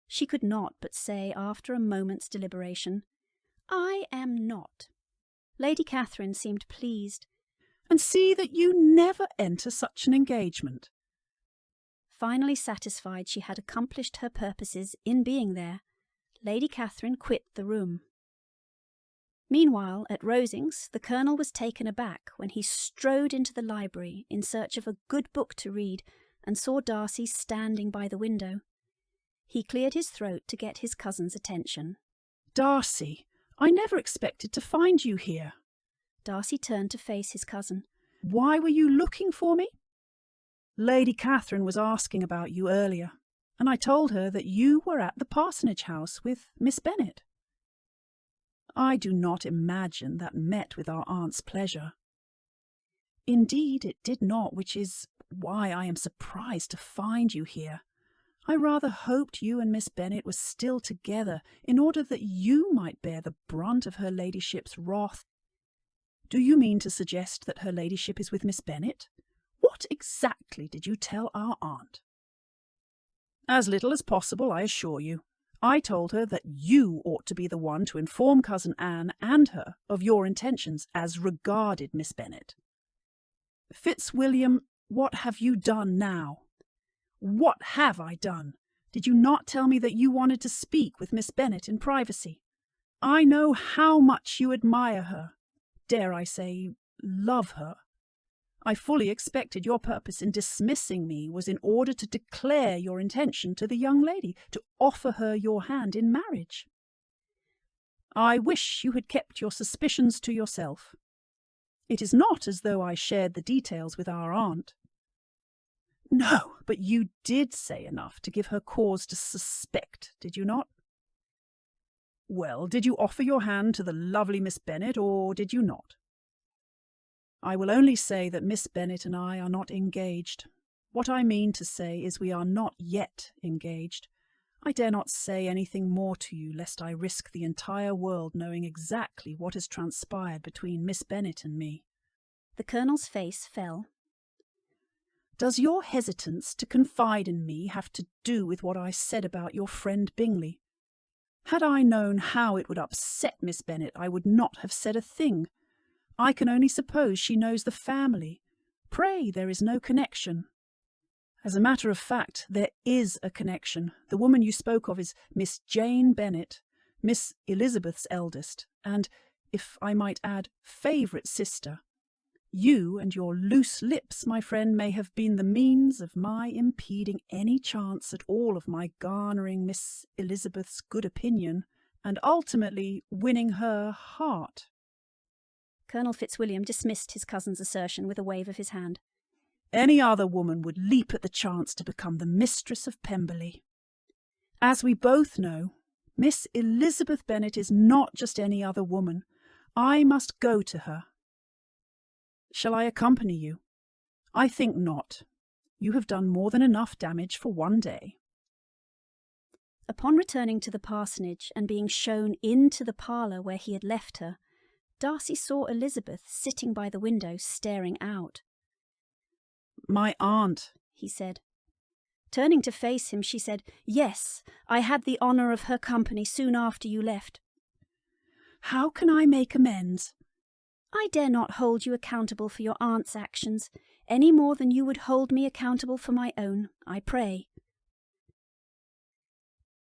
she could not but say, after a moment's deliberation, "I am not." Lady Catherine seemed pleased. "And see that you never enter such an engagement." Finally satisfied she had accomplished her purposes in being there, Lady Catherine quit the room. Meanwhile, at Rosings, the Colonel was taken aback when he strode into the library in search of a good book to read and saw Darcy standing by the window. He cleared his throat to get his cousin's attention. "Darcy, I never expected to find you here." Darcy turned to face his cousin. "Why were you looking for me?" "Lady Catherine was asking about you earlier, and I told her that you were at the parsonage house with Miss Bennet." "I do not imagine that met with our aunt's pleasure." "Indeed it did not, which is why I am surprised to find you here. I rather hoped you and Miss Bennet were still together, in order that you might bear the brunt of her ladyship's wrath." "Do you mean to suggest that her ladyship is with Miss Bennet? What exactly did you tell our aunt?" "As little as possible, I assure you. I told her that you ought to be the one to inform cousin Anne and her of your intentions as regarded Miss Bennet." "Fitzwilliam, what have you done now?" "What have I done? Did you not tell me that you wanted to speak with Miss Bennet in privacy? I know how much you admire her, dare I say, love her. I fully expected your purpose in dismissing me was in order to declare your intention to the young lady, to offer her your hand in marriage. I wish you had kept your suspicions to yourself. It is not as though I shared the details with our aunt." "No, but you did say enough to give her cause to suspect, did you not?" "Well, did you offer your hand to the lovely Miss Bennet, or did you not?" "I will only say that Miss Bennet and I are not engaged. What I mean to say is we are not yet engaged. I dare not say anything more to you, lest I risk the entire world knowing exactly what has transpired between Miss Bennet and me." The Colonel's face fell. "Does your hesitance to confide in me have to do with what I said about your friend Bingley? Had I known how it would upset Miss Bennet, I would not have said a thing. I can only suppose she knows the family. Pray, there is no connection." "As a matter of fact, there is a connection. The woman you spoke of is Miss Jane Bennet, Miss Elizabeth's eldest, and, if I might add, favourite sister. You and your loose lips, my friend, may have been the means of my impeding any chance at all of my garnering Miss Elizabeth's good opinion, and ultimately winning her heart." Colonel Fitzwilliam dismissed his cousin's assertion with a wave of his hand. "Any other woman would leap at the chance to become the mistress of Pemberley. As we both know, Miss Elizabeth Bennet is not just any other woman. I must go to her. Shall I accompany you?" "I think not. You have done more than enough damage for one day." Upon returning to the parsonage and being shown into the parlour where he had left her, Darcy saw Elizabeth sitting by the window staring out. "My aunt," he said. Turning to face him, she said, "Yes, I had the honour of her company soon after you left." "How can I make amends?" "I dare not hold you accountable for your aunt's actions, any more than you would hold me accountable for my own, I pray."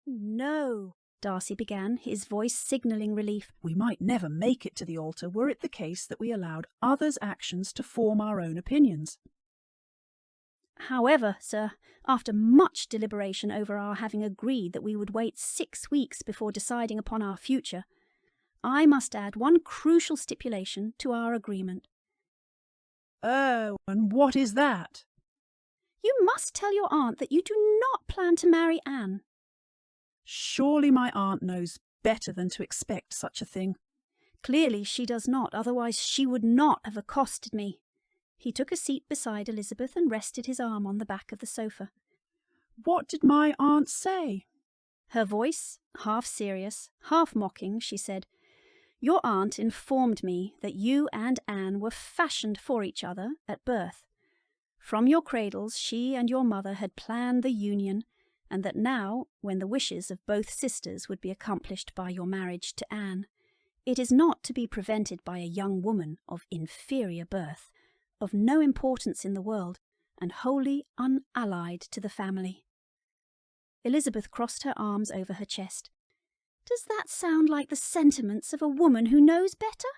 "No," Darcy began, his voice signalling relief. "We might never make it to the altar were it the case that we allowed others' actions to form our own opinions." "However, sir, after much deliberation over our having agreed that we would wait 6 weeks before deciding upon our future, I must add one crucial stipulation to our agreement." "Oh, and what is that?" "You must tell your aunt that you do not plan to marry Anne." "Surely my aunt knows better than to expect such a thing." Clearly she does not, otherwise she would not have accosted me. He took a seat beside Elizabeth and rested his arm on the back of the sofa. What did my aunt say? Her voice, half serious, half mocking, she said, Your aunt informed me that you and Anne were fashioned for each other at birth. From your cradles she and your mother had planned the union, and that now, when the wishes of both sisters would be accomplished by your marriage to Anne, it is not to be prevented by a young woman of inferior birth, of no importance in the world, and wholly unallied to the family. Elizabeth crossed her arms over her chest. Does that sound like the sentiments of a woman who knows better?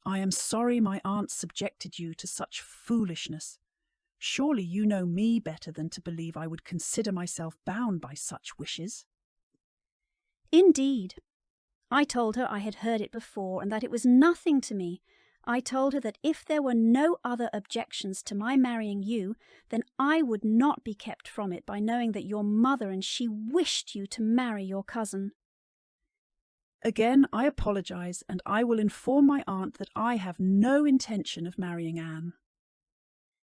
I am sorry my aunt subjected you to such foolishness. Surely you know me better than to believe I would consider myself bound by such wishes. Indeed. I told her I had heard it before, and that it was nothing to me. I told her that if there were no other objections to my marrying you, then I would not be kept from it by knowing that your mother and she wished you to marry your cousin. Again, I apologize, and I will inform my aunt that I have no intention of marrying Anne.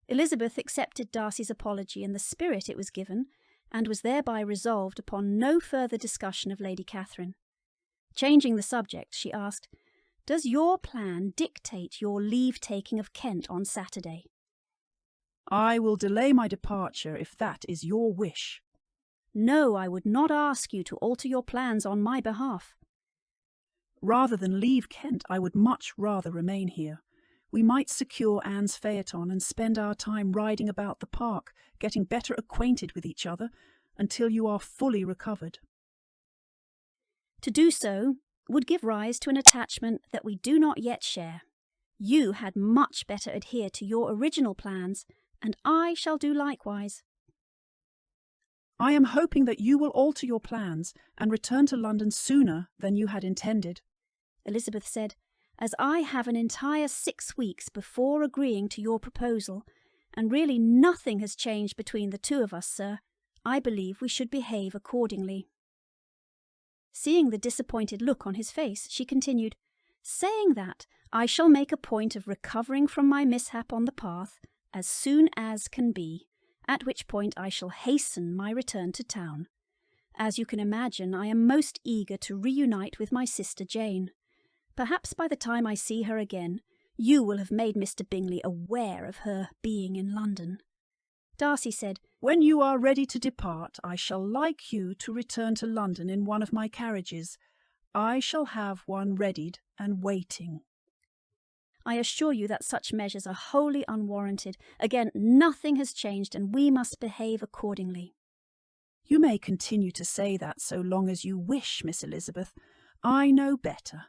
Elizabeth accepted Darcy's apology in the spirit it was given, and was thereby resolved upon no further discussion of Lady Catherine. Changing the subject, she asked, Does your plan dictate your leave-taking of Kent on Saturday? I will delay my departure if that is your wish. No, I would not ask you to alter your plans on my behalf. Rather than leave Kent, I would much rather remain here. We might secure Anne's phaeton and spend our time riding about the park, getting better acquainted with each other, until you are fully recovered. To do so would give rise to an attachment that we do not yet share. You had much better adhere to your original plans, and I shall do likewise. I am hoping that you will alter your plans and return to London sooner than you had intended. Elizabeth said, As I have an entire 6 weeks before agreeing to your proposal, and really nothing has changed between the two of us, sir, I believe we should behave accordingly. Seeing the disappointed look on his face, she continued, Saying that, I shall make a point of recovering from my mishap on the path as soon as can be, at which point I shall hasten my return to town. As you can imagine, I am most eager to reunite with my sister Jane. Perhaps by the time I see her again, you will have made Mr. Bingley aware of her being in London. Darcy said, When you are ready to depart, I shall like you to return to London in one of my carriages. I shall have one readied and waiting. I assure you that such measures are wholly unwarranted. Again, nothing has changed, and we must behave accordingly. You may continue to say that so long as you wish, Miss Elizabeth. I know better.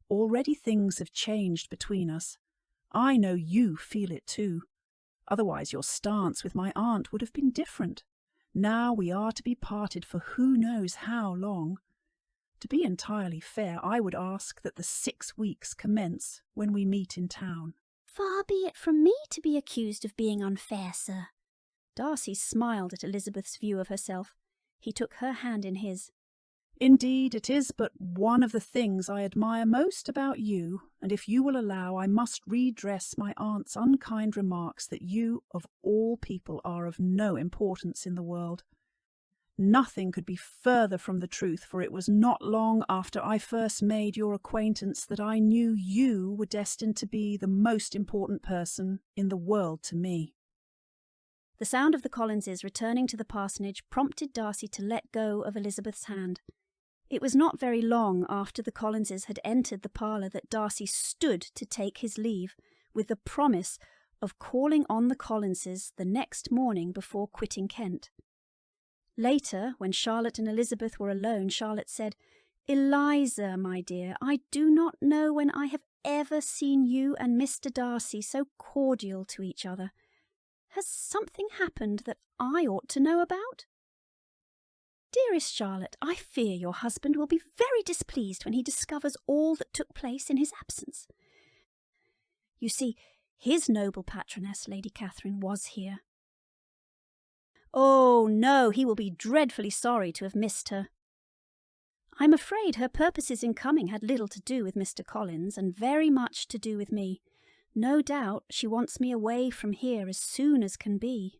Already things have changed between us. I know you feel it too. Otherwise your stance with my aunt would have been different. Now we are to be parted for who knows how long. To be entirely fair, I would ask that the 6 weeks commence when we meet in town. Far be it from me to be accused of being unfair, sir. Darcy smiled at Elizabeth's view of herself. He took her hand in his. Indeed, it is but one of the things I admire most about you, and if you will allow, I must redress my aunt's unkind remarks that you, of all people, are of no importance in the world. Nothing could be further from the truth, for it was not long after I first made your acquaintance that I knew you were destined to be the most important person in the world to me. The sound of the Collinses returning to the parsonage prompted Darcy to let go of Elizabeth's hand. It was not very long after the Collinses had entered the parlour that Darcy stood to take his leave, with the promise of calling on the Collinses the next morning before quitting Kent. Later, when Charlotte and Elizabeth were alone, Charlotte said, Eliza, my dear, I do not know when I have ever seen you and Mr. Darcy so cordial to each other. Has something happened that I ought to know about? Dearest Charlotte, I fear your husband will be very displeased when he discovers all that took place in his absence. You see, his noble patroness, Lady Catherine, was here. Oh, no, he will be dreadfully sorry to have missed her. I'm afraid her purposes in coming had little to do with Mr. Collins and very much to do with me. No doubt she wants me away from here as soon as can be."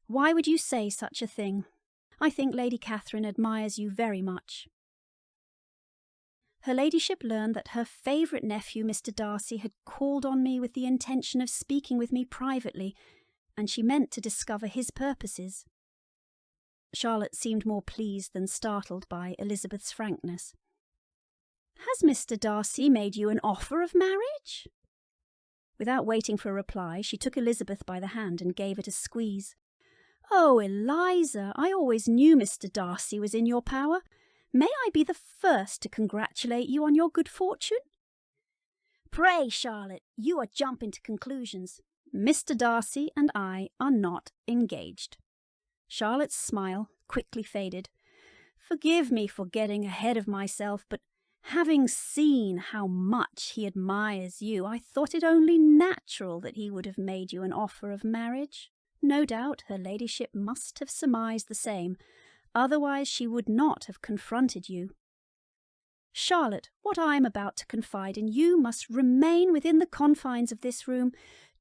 "Why would you say such a thing? I think Lady Catherine admires you very much." Her ladyship learned that her favourite nephew, Mr. Darcy, had called on me with the intention of speaking with me privately, and she meant to discover his purposes. Charlotte seemed more pleased than startled by Elizabeth's frankness. "Has Mr. Darcy made you an offer of marriage?" Without waiting for a reply, she took Elizabeth by the hand and gave it a squeeze. "Oh, Eliza, I always knew Mr. Darcy was in your power. May I be the first to congratulate you on your good fortune?" "Pray, Charlotte, you are jumping to conclusions. Mr. Darcy and I are not engaged." Charlotte's smile quickly faded. "Forgive me for getting ahead of myself, but having seen how much he admires you, I thought it only natural that he would have made you an offer of marriage." No doubt her ladyship must have surmised the same, otherwise she would not have confronted you. "Charlotte, what I am about to confide in you must remain within the confines of this room.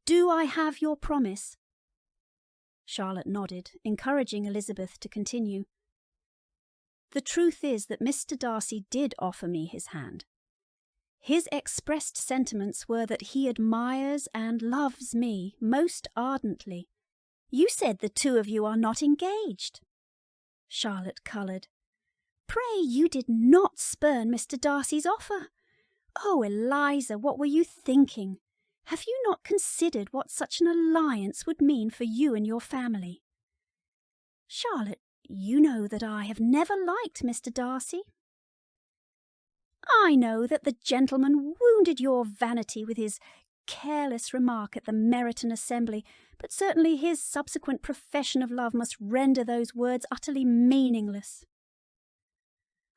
Do I have your promise?" Charlotte nodded, encouraging Elizabeth to continue. "The truth is that Mr. Darcy did offer me his hand. His expressed sentiments were that he admires and loves me most ardently." "You said the two of you are not engaged." Charlotte coloured. "Pray, you did not spurn Mr. Darcy's offer. Oh, Eliza, what were you thinking? Have you not considered what such an alliance would mean for you and your family?" "Charlotte, you know that I have never liked Mr. Darcy." "I know that the gentleman wounded your vanity with his careless remark at the Meryton Assembly, but certainly his subsequent profession of love must render those words utterly meaningless."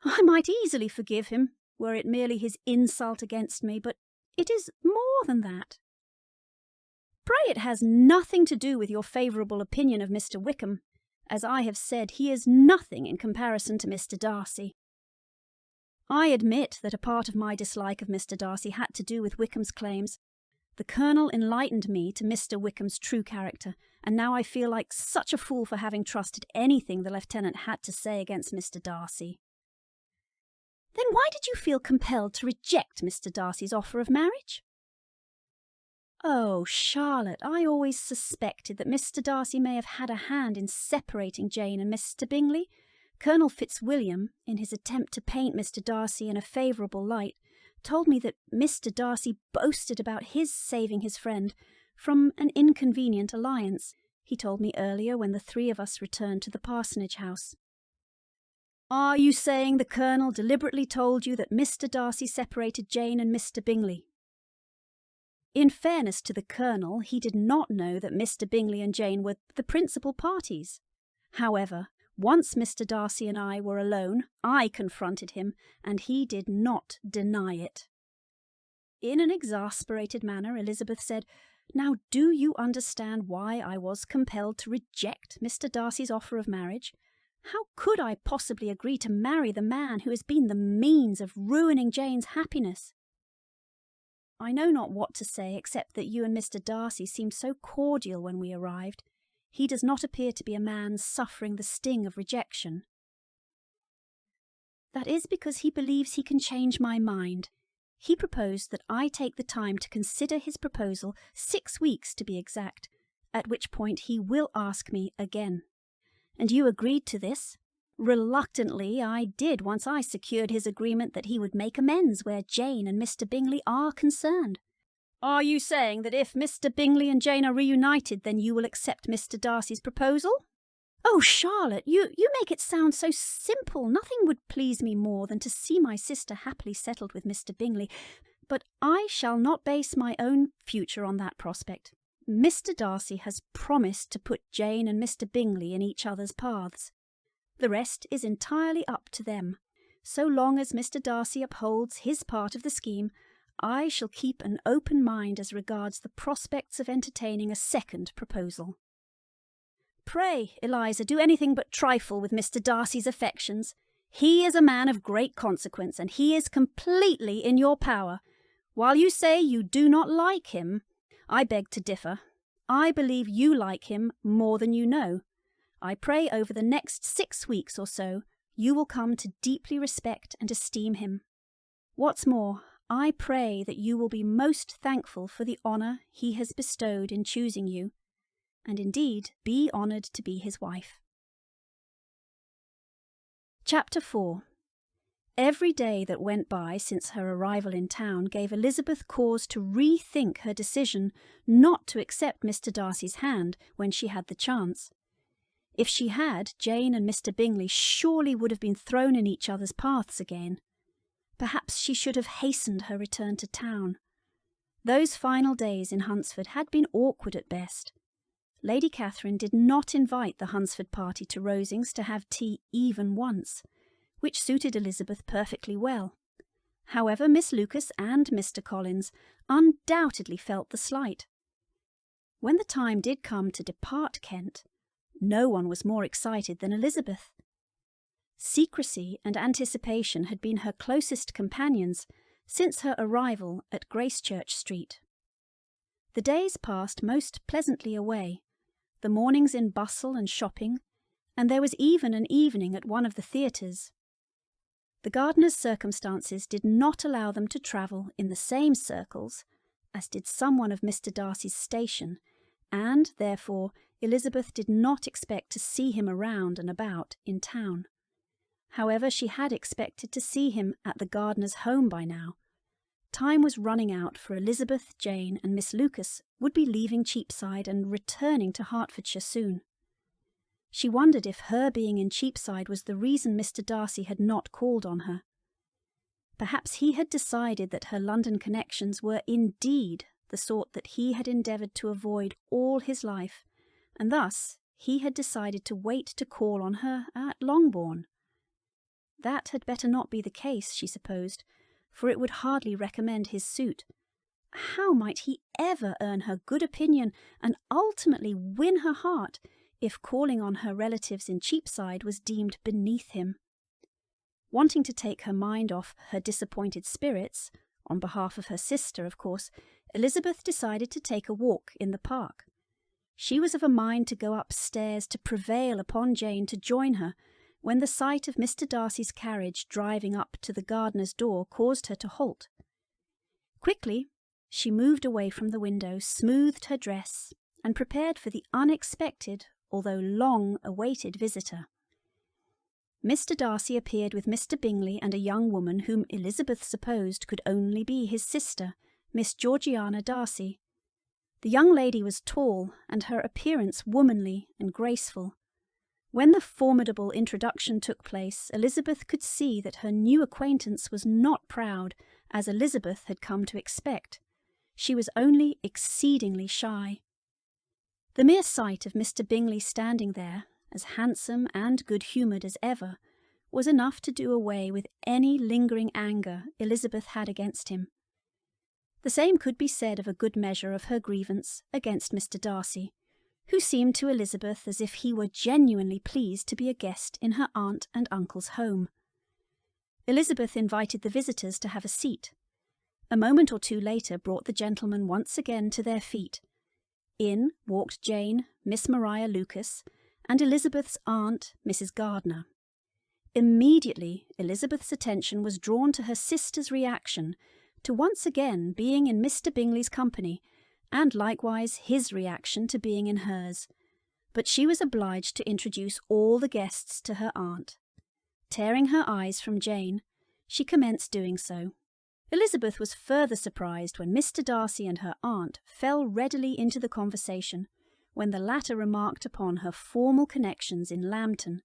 "I might easily forgive him, were it merely his insult against me, but it is more than that." "Pray, it has nothing to do with your favourable opinion of Mr. Wickham. As I have said, he is nothing in comparison to Mr. Darcy." "I admit that a part of my dislike of Mr. Darcy had to do with Wickham's claims. The Colonel enlightened me to Mr. Wickham's true character, and now I feel like such a fool for having trusted anything the Lieutenant had to say against Mr. Darcy." "Then why did you feel compelled to reject Mr. Darcy's offer of marriage?" "Oh, Charlotte, I always suspected that Mr. Darcy may have had a hand in separating Jane and Mr. Bingley. Colonel Fitzwilliam, in his attempt to paint Mr. Darcy in a favourable light, told me that Mr. Darcy boasted about his saving his friend from an inconvenient alliance. He told me earlier when the three of us returned to the parsonage house." "Are you saying the Colonel deliberately told you that Mr. Darcy separated Jane and Mr. Bingley?" In fairness to the Colonel, he did not know that Mr. Bingley and Jane were the principal parties. However, once Mr. Darcy and I were alone, I confronted him, and he did not deny it. In an exasperated manner, Elizabeth said, "Now do you understand why I was compelled to reject Mr. Darcy's offer of marriage? How could I possibly agree to marry the man who has been the means of ruining Jane's happiness?" "I know not what to say except that you and Mr. Darcy seemed so cordial when we arrived. He does not appear to be a man suffering the sting of rejection." "That is because he believes he can change my mind. He proposed that I take the time to consider his proposal, 6 weeks to be exact, at which point he will ask me again." "And you agreed to this?" "Reluctantly, I did once I secured his agreement that he would make amends where Jane and Mr. Bingley are concerned." "Are you saying that if Mr. Bingley and Jane are reunited, then you will accept Mr. Darcy's proposal?" "Oh, Charlotte, you make it sound so simple. Nothing would please me more than to see my sister happily settled with Mr. Bingley, but I shall not base my own future on that prospect. Mr. Darcy has promised to put Jane and Mr. Bingley in each other's paths. The rest is entirely up to them. So long as Mr. Darcy upholds his part of the scheme, I shall keep an open mind as regards the prospects of entertaining a second proposal." "Pray, Eliza, do anything but trifle with Mr. Darcy's affections. He is a man of great consequence, and he is completely in your power. While you say you do not like him, I beg to differ. I believe you like him more than you know. I pray over the next 6 weeks or so you will come to deeply respect and esteem him. What's more, I pray that you will be most thankful for the honour he has bestowed in choosing you, and indeed be honoured to be his wife. Chapter 4. Every day that went by since her arrival in town gave Elizabeth cause to rethink her decision not to accept Mr. Darcy's hand when she had the chance. If she had, Jane and Mr. Bingley surely would have been thrown in each other's paths again. Perhaps she should have hastened her return to town. Those final days in Hunsford had been awkward at best. Lady Catherine did not invite the Hunsford party to Rosings to have tea even once, which suited Elizabeth perfectly well. However, Miss Lucas and Mr. Collins undoubtedly felt the slight. When the time did come to depart Kent, no one was more excited than Elizabeth. Secrecy and anticipation had been her closest companions since her arrival at Gracechurch Street. The days passed most pleasantly away, the mornings in bustle and shopping, and there was even an evening at one of the theatres. The gardener's circumstances did not allow them to travel in the same circles as did someone of Mr. Darcy's station, and, therefore, Elizabeth did not expect to see him around and about in town. However, she had expected to see him at the gardener's home by now. Time was running out, for Elizabeth, Jane, and Miss Lucas would be leaving Cheapside and returning to Hertfordshire soon. She wondered if her being in Cheapside was the reason Mr. Darcy had not called on her. Perhaps he had decided that her London connections were indeed the sort that he had endeavoured to avoid all his life, and thus he had decided to wait to call on her at Longbourn. That had better not be the case, she supposed, for it would hardly recommend his suit. How might he ever earn her good opinion and ultimately win her heart if calling on her relatives in Cheapside was deemed beneath him? Wanting to take her mind off her disappointed spirits, on behalf of her sister, of course, Elizabeth decided to take a walk in the park. She was of a mind to go upstairs to prevail upon Jane to join her, when the sight of Mr. Darcy's carriage driving up to the gardener's door caused her to halt. Quickly, she moved away from the window, smoothed her dress, and prepared for the unexpected, although long-awaited visitor. Mr. Darcy appeared with Mr. Bingley and a young woman whom Elizabeth supposed could only be his sister, Miss Georgiana Darcy. The young lady was tall, and her appearance womanly and graceful. When the formidable introduction took place, Elizabeth could see that her new acquaintance was not proud, as Elizabeth had come to expect. She was only exceedingly shy. The mere sight of Mr. Bingley standing there, as handsome and good-humoured as ever, was enough to do away with any lingering anger Elizabeth had against him. The same could be said of a good measure of her grievance against Mr. Darcy, who seemed to Elizabeth as if he were genuinely pleased to be a guest in her aunt and uncle's home. Elizabeth invited the visitors to have a seat. A moment or two later brought the gentlemen once again to their feet. In walked Jane, Miss Maria Lucas, and Elizabeth's aunt, Mrs. Gardiner. Immediately, Elizabeth's attention was drawn to her sister's reaction to once again being in Mr. Bingley's company, and likewise his reaction to being in hers, but she was obliged to introduce all the guests to her aunt. Tearing her eyes from Jane, she commenced doing so. Elizabeth was further surprised when Mr. Darcy and her aunt fell readily into the conversation, when the latter remarked upon her formal connections in Lambton,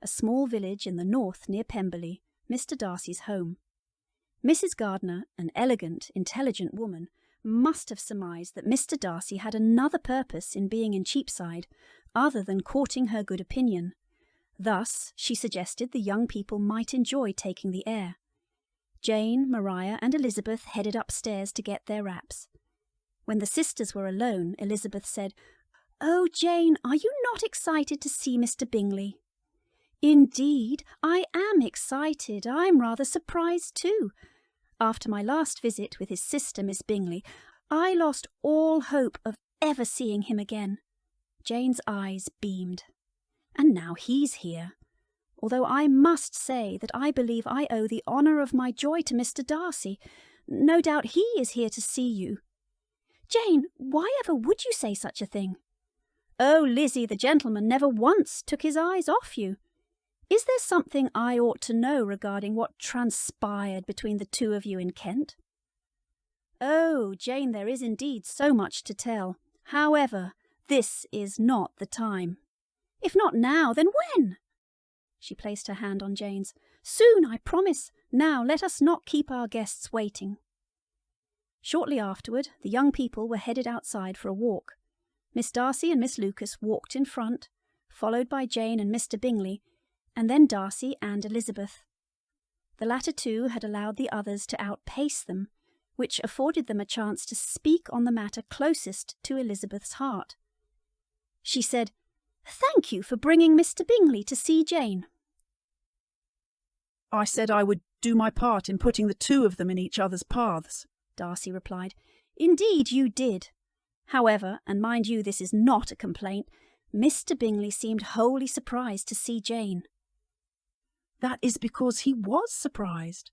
a small village in the north near Pemberley, Mr. Darcy's home. Mrs. Gardiner, an elegant, intelligent woman, must have surmised that Mr. Darcy had another purpose in being in Cheapside other than courting her good opinion. Thus, she suggested the young people might enjoy taking the air. Jane, Maria, and Elizabeth headed upstairs to get their wraps. When the sisters were alone, Elizabeth said, "Oh, Jane, are you not excited to see Mr. Bingley?" Indeed, I am excited. I'm rather surprised too. After my last visit with his sister, Miss Bingley, I lost all hope of ever seeing him again. Jane's eyes beamed. And now he's here. Although I must say that I believe I owe the honour of my joy to Mr. Darcy. No doubt he is here to see you. Jane, why ever would you say such a thing? Oh, Lizzie, the gentleman never once took his eyes off you. Is there something I ought to know regarding what transpired between the two of you in Kent? Oh, Jane, there is indeed so much to tell. However, this is not the time. If not now, then when? She placed her hand on Jane's. Soon, I promise. Now let us not keep our guests waiting. Shortly afterward, the young people were headed outside for a walk. Miss Darcy and Miss Lucas walked in front, followed by Jane and Mr. Bingley, and then Darcy and Elizabeth. The latter two had allowed the others to outpace them, which afforded them a chance to speak on the matter closest to Elizabeth's heart. She said, "Thank you for bringing Mr. Bingley to see Jane." I said I would do my part in putting the two of them in each other's paths, Darcy replied. Indeed you did. However, and mind you, this is not a complaint, Mr. Bingley seemed wholly surprised to see Jane. That is because he was surprised.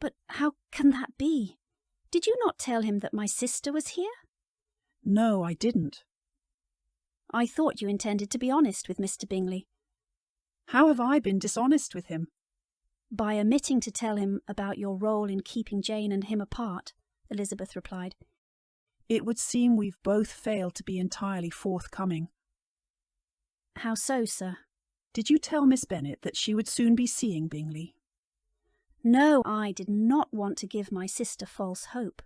But how can that be? Did you not tell him that my sister was here? No, I didn't. I thought you intended to be honest with Mr. Bingley. How have I been dishonest with him? By omitting to tell him about your role in keeping Jane and him apart, Elizabeth replied. It would seem we've both failed to be entirely forthcoming. How so, sir? Did you tell Miss Bennet that she would soon be seeing Bingley? No, I did not want to give my sister false hope.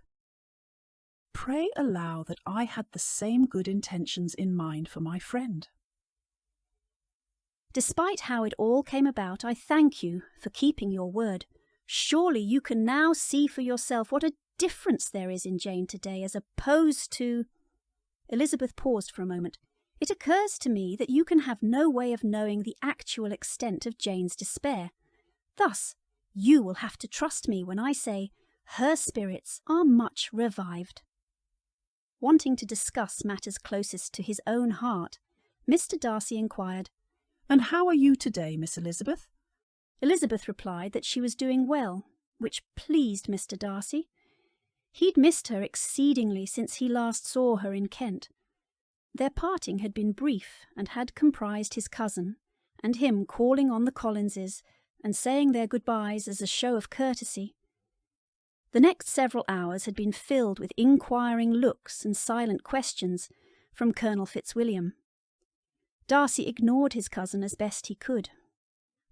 Pray allow that I had the same good intentions in mind for my friend. Despite how it all came about, I thank you for keeping your word. Surely you can now see for yourself what a difference there is in Jane today as opposed to... Elizabeth paused for a moment. It occurs to me that you can have no way of knowing the actual extent of Jane's despair. Thus, you will have to trust me when I say her spirits are much revived. Wanting to discuss matters closest to his own heart, Mr. Darcy inquired, And how are you today, Miss Elizabeth? Elizabeth replied that she was doing well, which pleased Mr. Darcy. He'd missed her exceedingly since he last saw her in Kent. Their parting had been brief and had comprised his cousin, and him calling on the Collinses and saying their goodbyes as a show of courtesy. The next several hours had been filled with inquiring looks and silent questions from Colonel Fitzwilliam. Darcy ignored his cousin as best he could.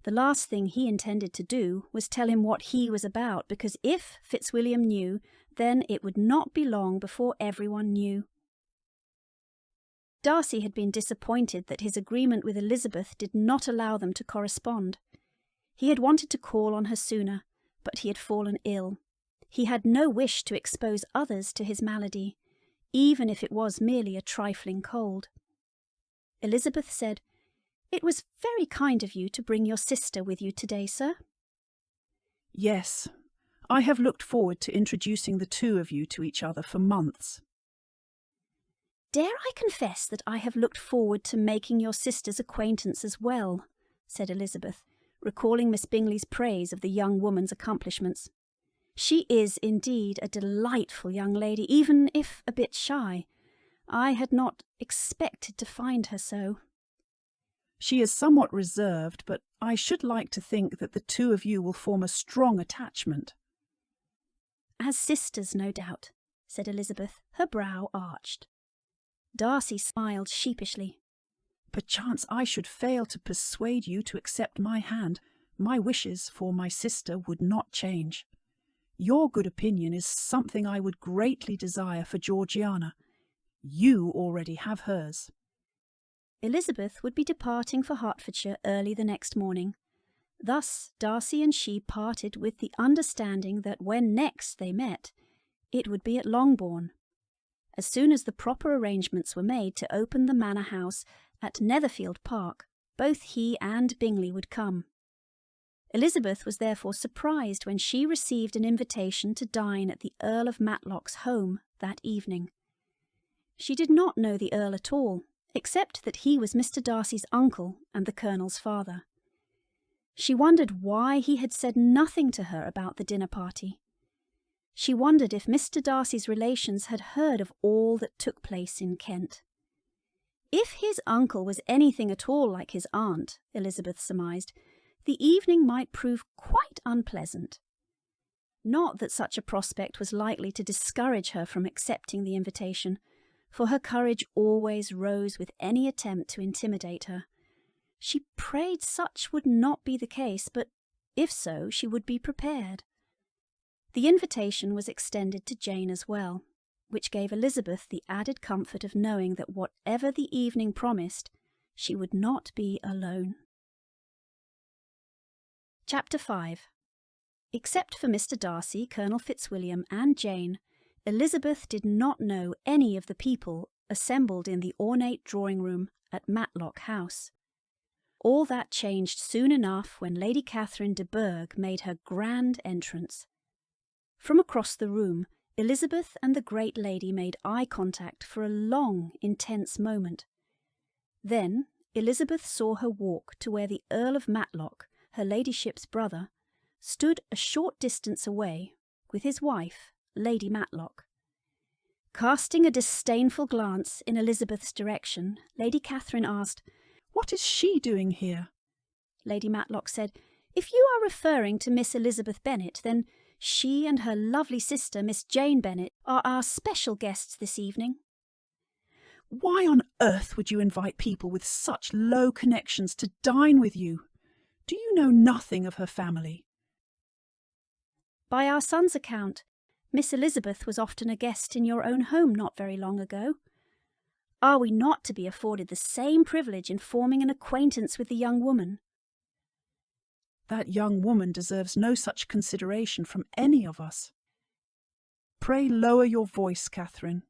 The last thing he intended to do was tell him what he was about, because if Fitzwilliam knew, then it would not be long before everyone knew. Darcy had been disappointed that his agreement with Elizabeth did not allow them to correspond. He had wanted to call on her sooner, but he had fallen ill. He had no wish to expose others to his malady, even if it was merely a trifling cold. Elizabeth said, "It was very kind of you to bring your sister with you today, sir." Yes, I have looked forward to introducing the two of you to each other for months. Dare I confess that I have looked forward to making your sister's acquaintance as well, said Elizabeth, recalling Miss Bingley's praise of the young woman's accomplishments. She is indeed a delightful young lady, even if a bit shy. I had not expected to find her so. She is somewhat reserved, but I should like to think that the two of you will form a strong attachment. As sisters, no doubt, said Elizabeth, her brow arched. Darcy smiled sheepishly. Perchance I should fail to persuade you to accept my hand. My wishes for my sister would not change. Your good opinion is something I would greatly desire for Georgiana. You already have hers. Elizabeth would be departing for Hertfordshire early the next morning. Thus Darcy and she parted with the understanding that when next they met, it would be at Longbourn. As soon as the proper arrangements were made to open the manor house at Netherfield Park, both he and Bingley would come. Elizabeth was therefore surprised when she received an invitation to dine at the Earl of Matlock's home that evening. She did not know the Earl at all, except that he was Mr. Darcy's uncle and the Colonel's father. She wondered why he had said nothing to her about the dinner party. She wondered if Mr. Darcy's relations had heard of all that took place in Kent. If his uncle was anything at all like his aunt, Elizabeth surmised, the evening might prove quite unpleasant. Not that such a prospect was likely to discourage her from accepting the invitation, for her courage always rose with any attempt to intimidate her. She prayed such would not be the case, but if so, she would be prepared. The invitation was extended to Jane as well, which gave Elizabeth the added comfort of knowing that whatever the evening promised, she would not be alone. Chapter 5. Except for Mr. Darcy, Colonel Fitzwilliam, and Jane, Elizabeth did not know any of the people assembled in the ornate drawing-room at Matlock House. All that changed soon enough when Lady Catherine de Bourgh made her grand entrance. From across the room, Elizabeth and the great lady made eye contact for a long, intense moment. Then Elizabeth saw her walk to where the Earl of Matlock, her ladyship's brother, stood a short distance away with his wife, Lady Matlock. Casting a disdainful glance in Elizabeth's direction, Lady Catherine asked, "What is she doing here?" Lady Matlock said, "If you are referring to Miss Elizabeth Bennet, then she and her lovely sister, Miss Jane Bennet, are our special guests this evening." "Why on earth would you invite people with such low connections to dine with you? Do you know nothing of her family?" "By our son's account, Miss Elizabeth was often a guest in your own home not very long ago. Are we not to be afforded the same privilege in forming an acquaintance with the young woman?" "That young woman deserves no such consideration from any of us. Pray lower your voice, Catherine.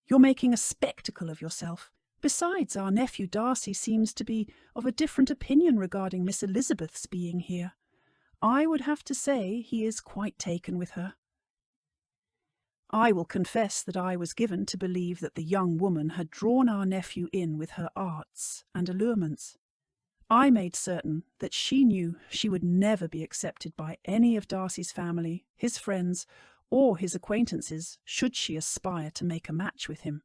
You're making a spectacle of yourself. Besides, our nephew Darcy seems to be of a different opinion regarding Miss Elizabeth's being here. I would have to say he is quite taken with her. I will confess that I was given to believe that the young woman had drawn our nephew in with her arts and allurements. I made certain that she knew she would never be accepted by any of Darcy's family, his friends, or his acquaintances should she aspire to make a match with him.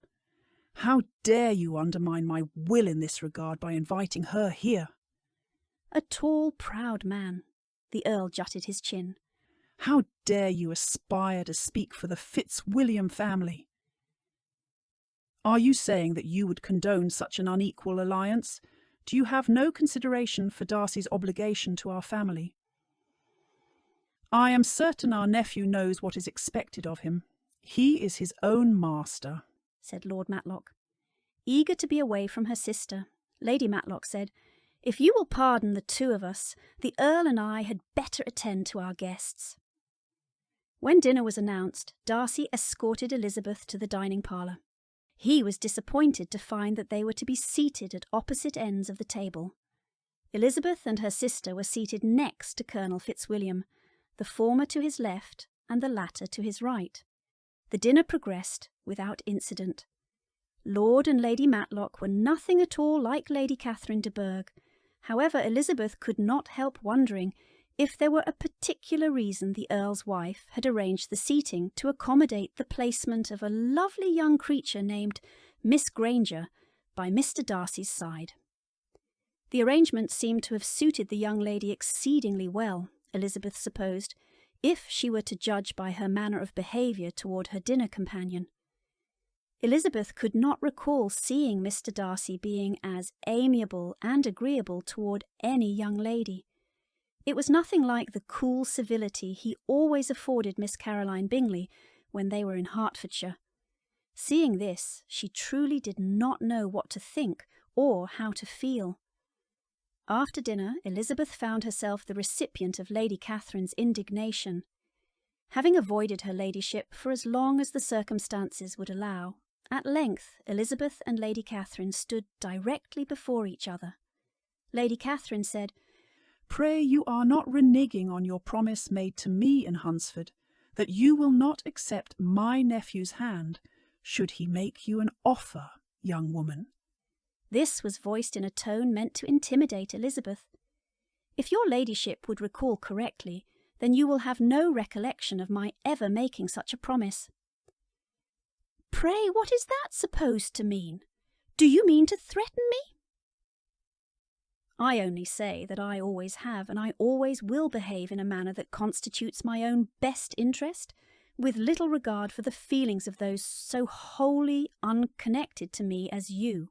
How dare you undermine my will in this regard by inviting her here?" A tall, proud man. The Earl jutted his chin. "How dare you aspire to speak for the Fitzwilliam family? Are you saying that you would condone such an unequal alliance? Do you have no consideration for Darcy's obligation to our family?" "I am certain our nephew knows what is expected of him. He is his own master," said Lord Matlock. Eager to be away from her sister, Lady Matlock said, "If you will pardon the two of us, the Earl and I had better attend to our guests." When dinner was announced, Darcy escorted Elizabeth to the dining parlour. He was disappointed to find that they were to be seated at opposite ends of the table. Elizabeth and her sister were seated next to Colonel Fitzwilliam, the former to his left and the latter to his right. The dinner progressed without incident. Lord and Lady Matlock were nothing at all like Lady Catherine de Bourgh. However, Elizabeth could not help wondering if there were a particular reason the Earl's wife had arranged the seating to accommodate the placement of a lovely young creature named Miss Granger by Mr. Darcy's side. The arrangement seemed to have suited the young lady exceedingly well, Elizabeth supposed, if she were to judge by her manner of behaviour toward her dinner companion. Elizabeth could not recall seeing Mr. Darcy being as amiable and agreeable toward any young lady. It was nothing like the cool civility he always afforded Miss Caroline Bingley when they were in Hertfordshire. Seeing this, she truly did not know what to think or how to feel. After dinner, Elizabeth found herself the recipient of Lady Catherine's indignation. Having avoided her ladyship for as long as the circumstances would allow, at length Elizabeth and Lady Catherine stood directly before each other. Lady Catherine said, "Pray you are not reneging on your promise made to me in Hunsford, that you will not accept my nephew's hand, should he make you an offer, young woman." This was voiced in a tone meant to intimidate Elizabeth. If your ladyship would recall correctly, then you will have no recollection of my ever making such a promise. Pray, what is that supposed to mean? Do you mean to threaten me? I only say that I always have and I always will behave in a manner that constitutes my own best interest, with little regard for the feelings of those so wholly unconnected to me as you.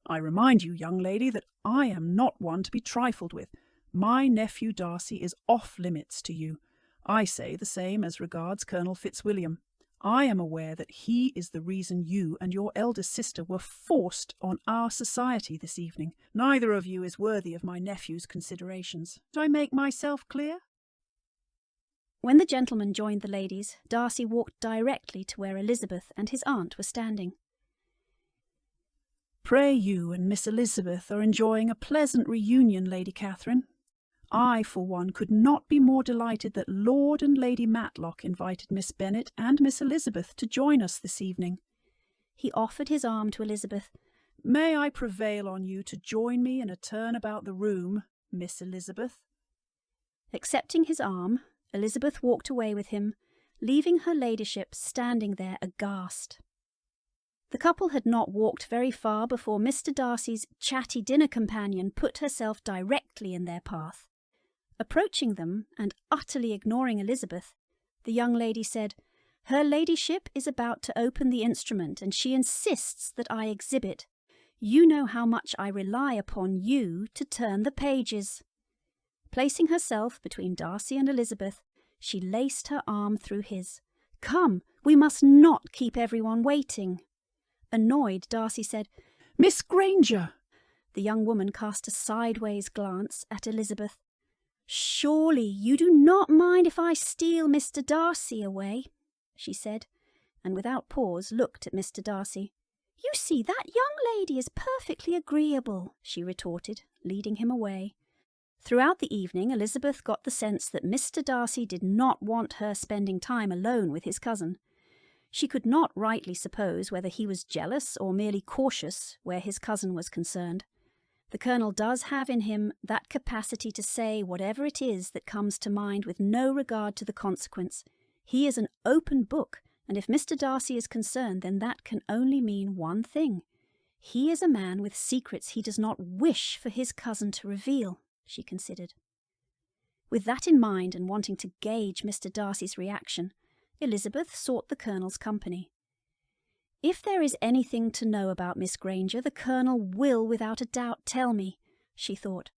I remind you, young lady, that I am not one to be trifled with. My nephew Darcy is off limits to you. I say the same as regards Colonel Fitzwilliam. I am aware that he is the reason you and your eldest sister were forced on our society this evening. Neither of you is worthy of my nephew's considerations. Do I make myself clear? When the gentlemen joined the ladies, Darcy walked directly to where Elizabeth and his aunt were standing. Pray you and Miss Elizabeth are enjoying a pleasant reunion, Lady Catherine. I, for one, could not be more delighted that Lord and Lady Matlock invited Miss Bennet and Miss Elizabeth to join us this evening. He offered his arm to Elizabeth. May I prevail on you to join me in a turn about the room, Miss Elizabeth? Accepting his arm, Elizabeth walked away with him, leaving her ladyship standing there aghast. The couple had not walked very far before Mr. Darcy's chatty dinner companion put herself directly in their path. Approaching them, and utterly ignoring Elizabeth, the young lady said, "Her ladyship is about to open the instrument, and she insists that I exhibit. You know how much I rely upon you to turn the pages." Placing herself between Darcy and Elizabeth, she laced her arm through his. "Come, we must not keep everyone waiting." Annoyed, Darcy said, "Miss Granger!" The young woman cast a sideways glance at Elizabeth. "Surely you do not mind if I steal Mr. Darcy away?" she said, and without pause looked at Mr. Darcy. "You see, that young lady is perfectly agreeable," she retorted, leading him away. Throughout the evening, Elizabeth got the sense that Mr. Darcy did not want her spending time alone with his cousin. She could not rightly suppose whether he was jealous or merely cautious where his cousin was concerned. The Colonel does have in him that capacity to say whatever it is that comes to mind with no regard to the consequence. He is an open book, and if Mr. Darcy is concerned, then that can only mean one thing. He is a man with secrets he does not wish for his cousin to reveal, she considered. With that in mind, and wanting to gauge Mr. Darcy's reaction, Elizabeth sought the Colonel's company. "If there is anything to know about Miss Granger, the Colonel will without a doubt tell me," she thought.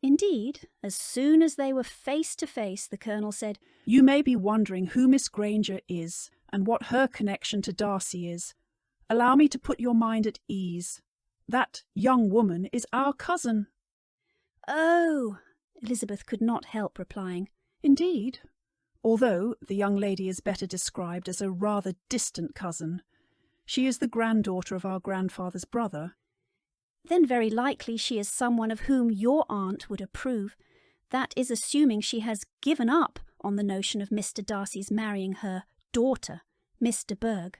Indeed, as soon as they were face to face, the Colonel said, "You may be wondering who Miss Granger is, and what her connection to Darcy is. Allow me to put your mind at ease. That young woman is our cousin." "Oh," Elizabeth could not help replying. "Indeed, although the young lady is better described as a rather distant cousin. She is the granddaughter of our grandfather's brother." "Then very likely she is someone of whom your aunt would approve. That is assuming she has given up on the notion of Mr. Darcy's marrying her daughter, Miss de Bourgh."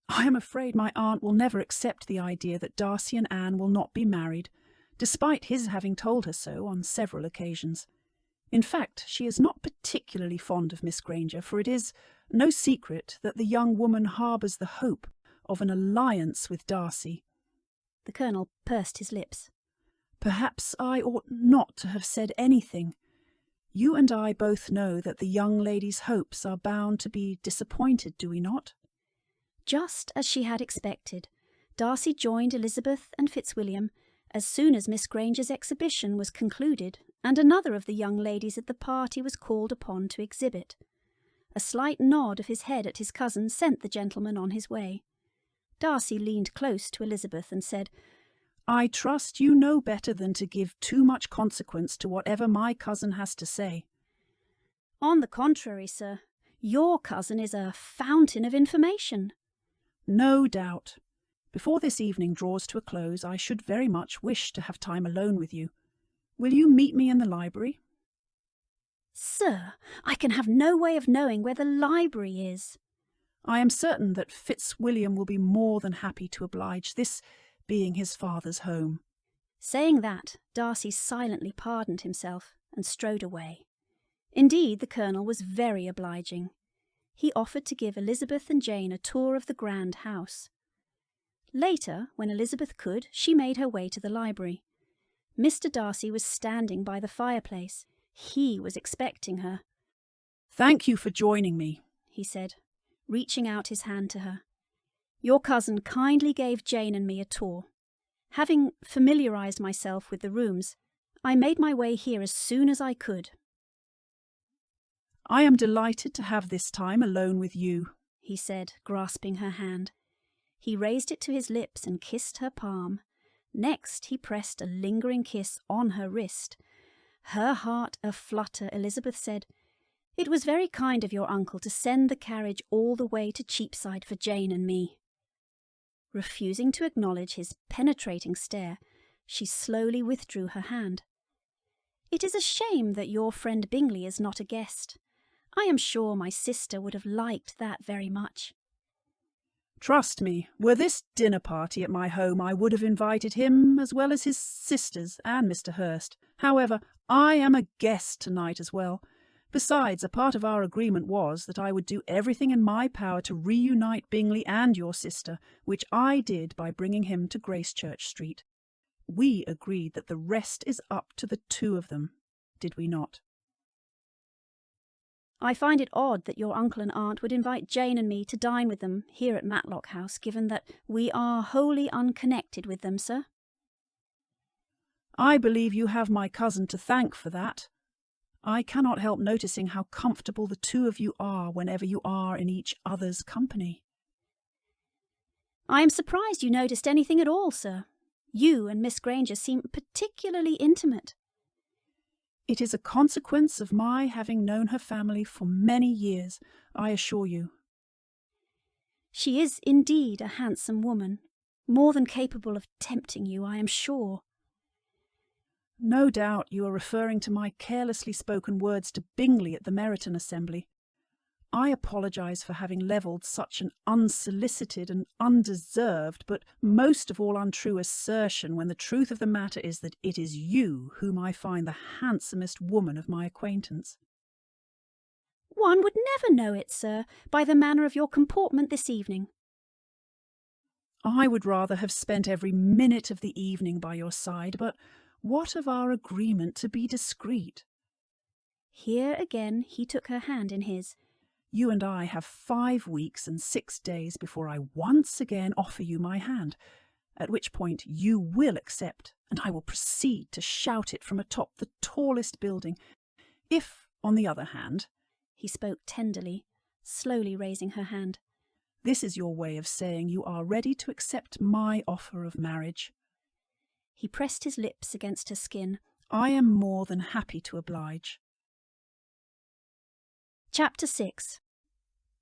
"I am afraid my aunt will never accept the idea that Darcy and Anne will not be married, despite his having told her so on several occasions. In fact, she is not particularly fond of Miss Granger, for it is no secret that the young woman harbours the hope of an alliance with Darcy." The Colonel pursed his lips. "Perhaps I ought not to have said anything. You and I both know that the young lady's hopes are bound to be disappointed, do we not?" Just as she had expected, Darcy joined Elizabeth and Fitzwilliam as soon as Miss Granger's exhibition was concluded, and another of the young ladies at the party was called upon to exhibit. A slight nod of his head at his cousin sent the gentleman on his way. Darcy leaned close to Elizabeth and said, "I trust you know better than to give too much consequence to whatever my cousin has to say." "On the contrary, sir, your cousin is a fountain of information." "No doubt. Before this evening draws to a close, I should very much wish to have time alone with you. Will you meet me in the library?" "Sir, I can have no way of knowing where the library is." "I am certain that Fitzwilliam will be more than happy to oblige, this being his father's home." Saying that, Darcy silently pardoned himself and strode away. Indeed, the Colonel was very obliging. He offered to give Elizabeth and Jane a tour of the grand house. Later, when Elizabeth could, she made her way to the library. Mr. Darcy was standing by the fireplace. He was expecting her. "Thank you for joining me," he said, reaching out his hand to her. "Your cousin kindly gave Jane and me a tour. Having familiarised myself with the rooms, I made my way here as soon as I could." "I am delighted to have this time alone with you," he said, grasping her hand. He raised it to his lips and kissed her palm. Next he pressed a lingering kiss on her wrist. Her heart a-flutter, Elizabeth said, "It was very kind of your uncle to send the carriage all the way to Cheapside for Jane and me." Refusing to acknowledge his penetrating stare, she slowly withdrew her hand. "It is a shame that your friend Bingley is not a guest. I am sure my sister would have liked that very much." "Trust me, were this dinner party at my home, I would have invited him, as well as his sisters and Mr. Hurst. However, I am a guest tonight as well. Besides, a part of our agreement was that I would do everything in my power to reunite Bingley and your sister, which I did by bringing him to Gracechurch Street. We agreed that the rest is up to the two of them, did we not?" "I find it odd that your uncle and aunt would invite Jane and me to dine with them here at Matlock House, given that we are wholly unconnected with them, sir." "I believe you have my cousin to thank for that. I cannot help noticing how comfortable the two of you are whenever you are in each other's company." "I am surprised you noticed anything at all, sir. You and Miss Granger seem particularly intimate." "It is a consequence of my having known her family for many years, I assure you." "She is indeed a handsome woman, more than capable of tempting you, I am sure." "No doubt you are referring to my carelessly spoken words to Bingley at the Meryton Assembly. I apologise for having levelled such an unsolicited and undeserved, but most of all untrue assertion, when the truth of the matter is that it is you whom I find the handsomest woman of my acquaintance." "One would never know it, sir, by the manner of your comportment this evening." "I would rather have spent every minute of the evening by your side, but what of our agreement to be discreet?" Here again he took her hand in his. "You and I have 5 weeks and 6 days before I once again offer you my hand, at which point you will accept, and I will proceed to shout it from atop the tallest building. If, on the other hand," he spoke tenderly, slowly raising her hand, "this is your way of saying you are ready to accept my offer of marriage," he pressed his lips against her skin, "I am more than happy to oblige." Chapter 6.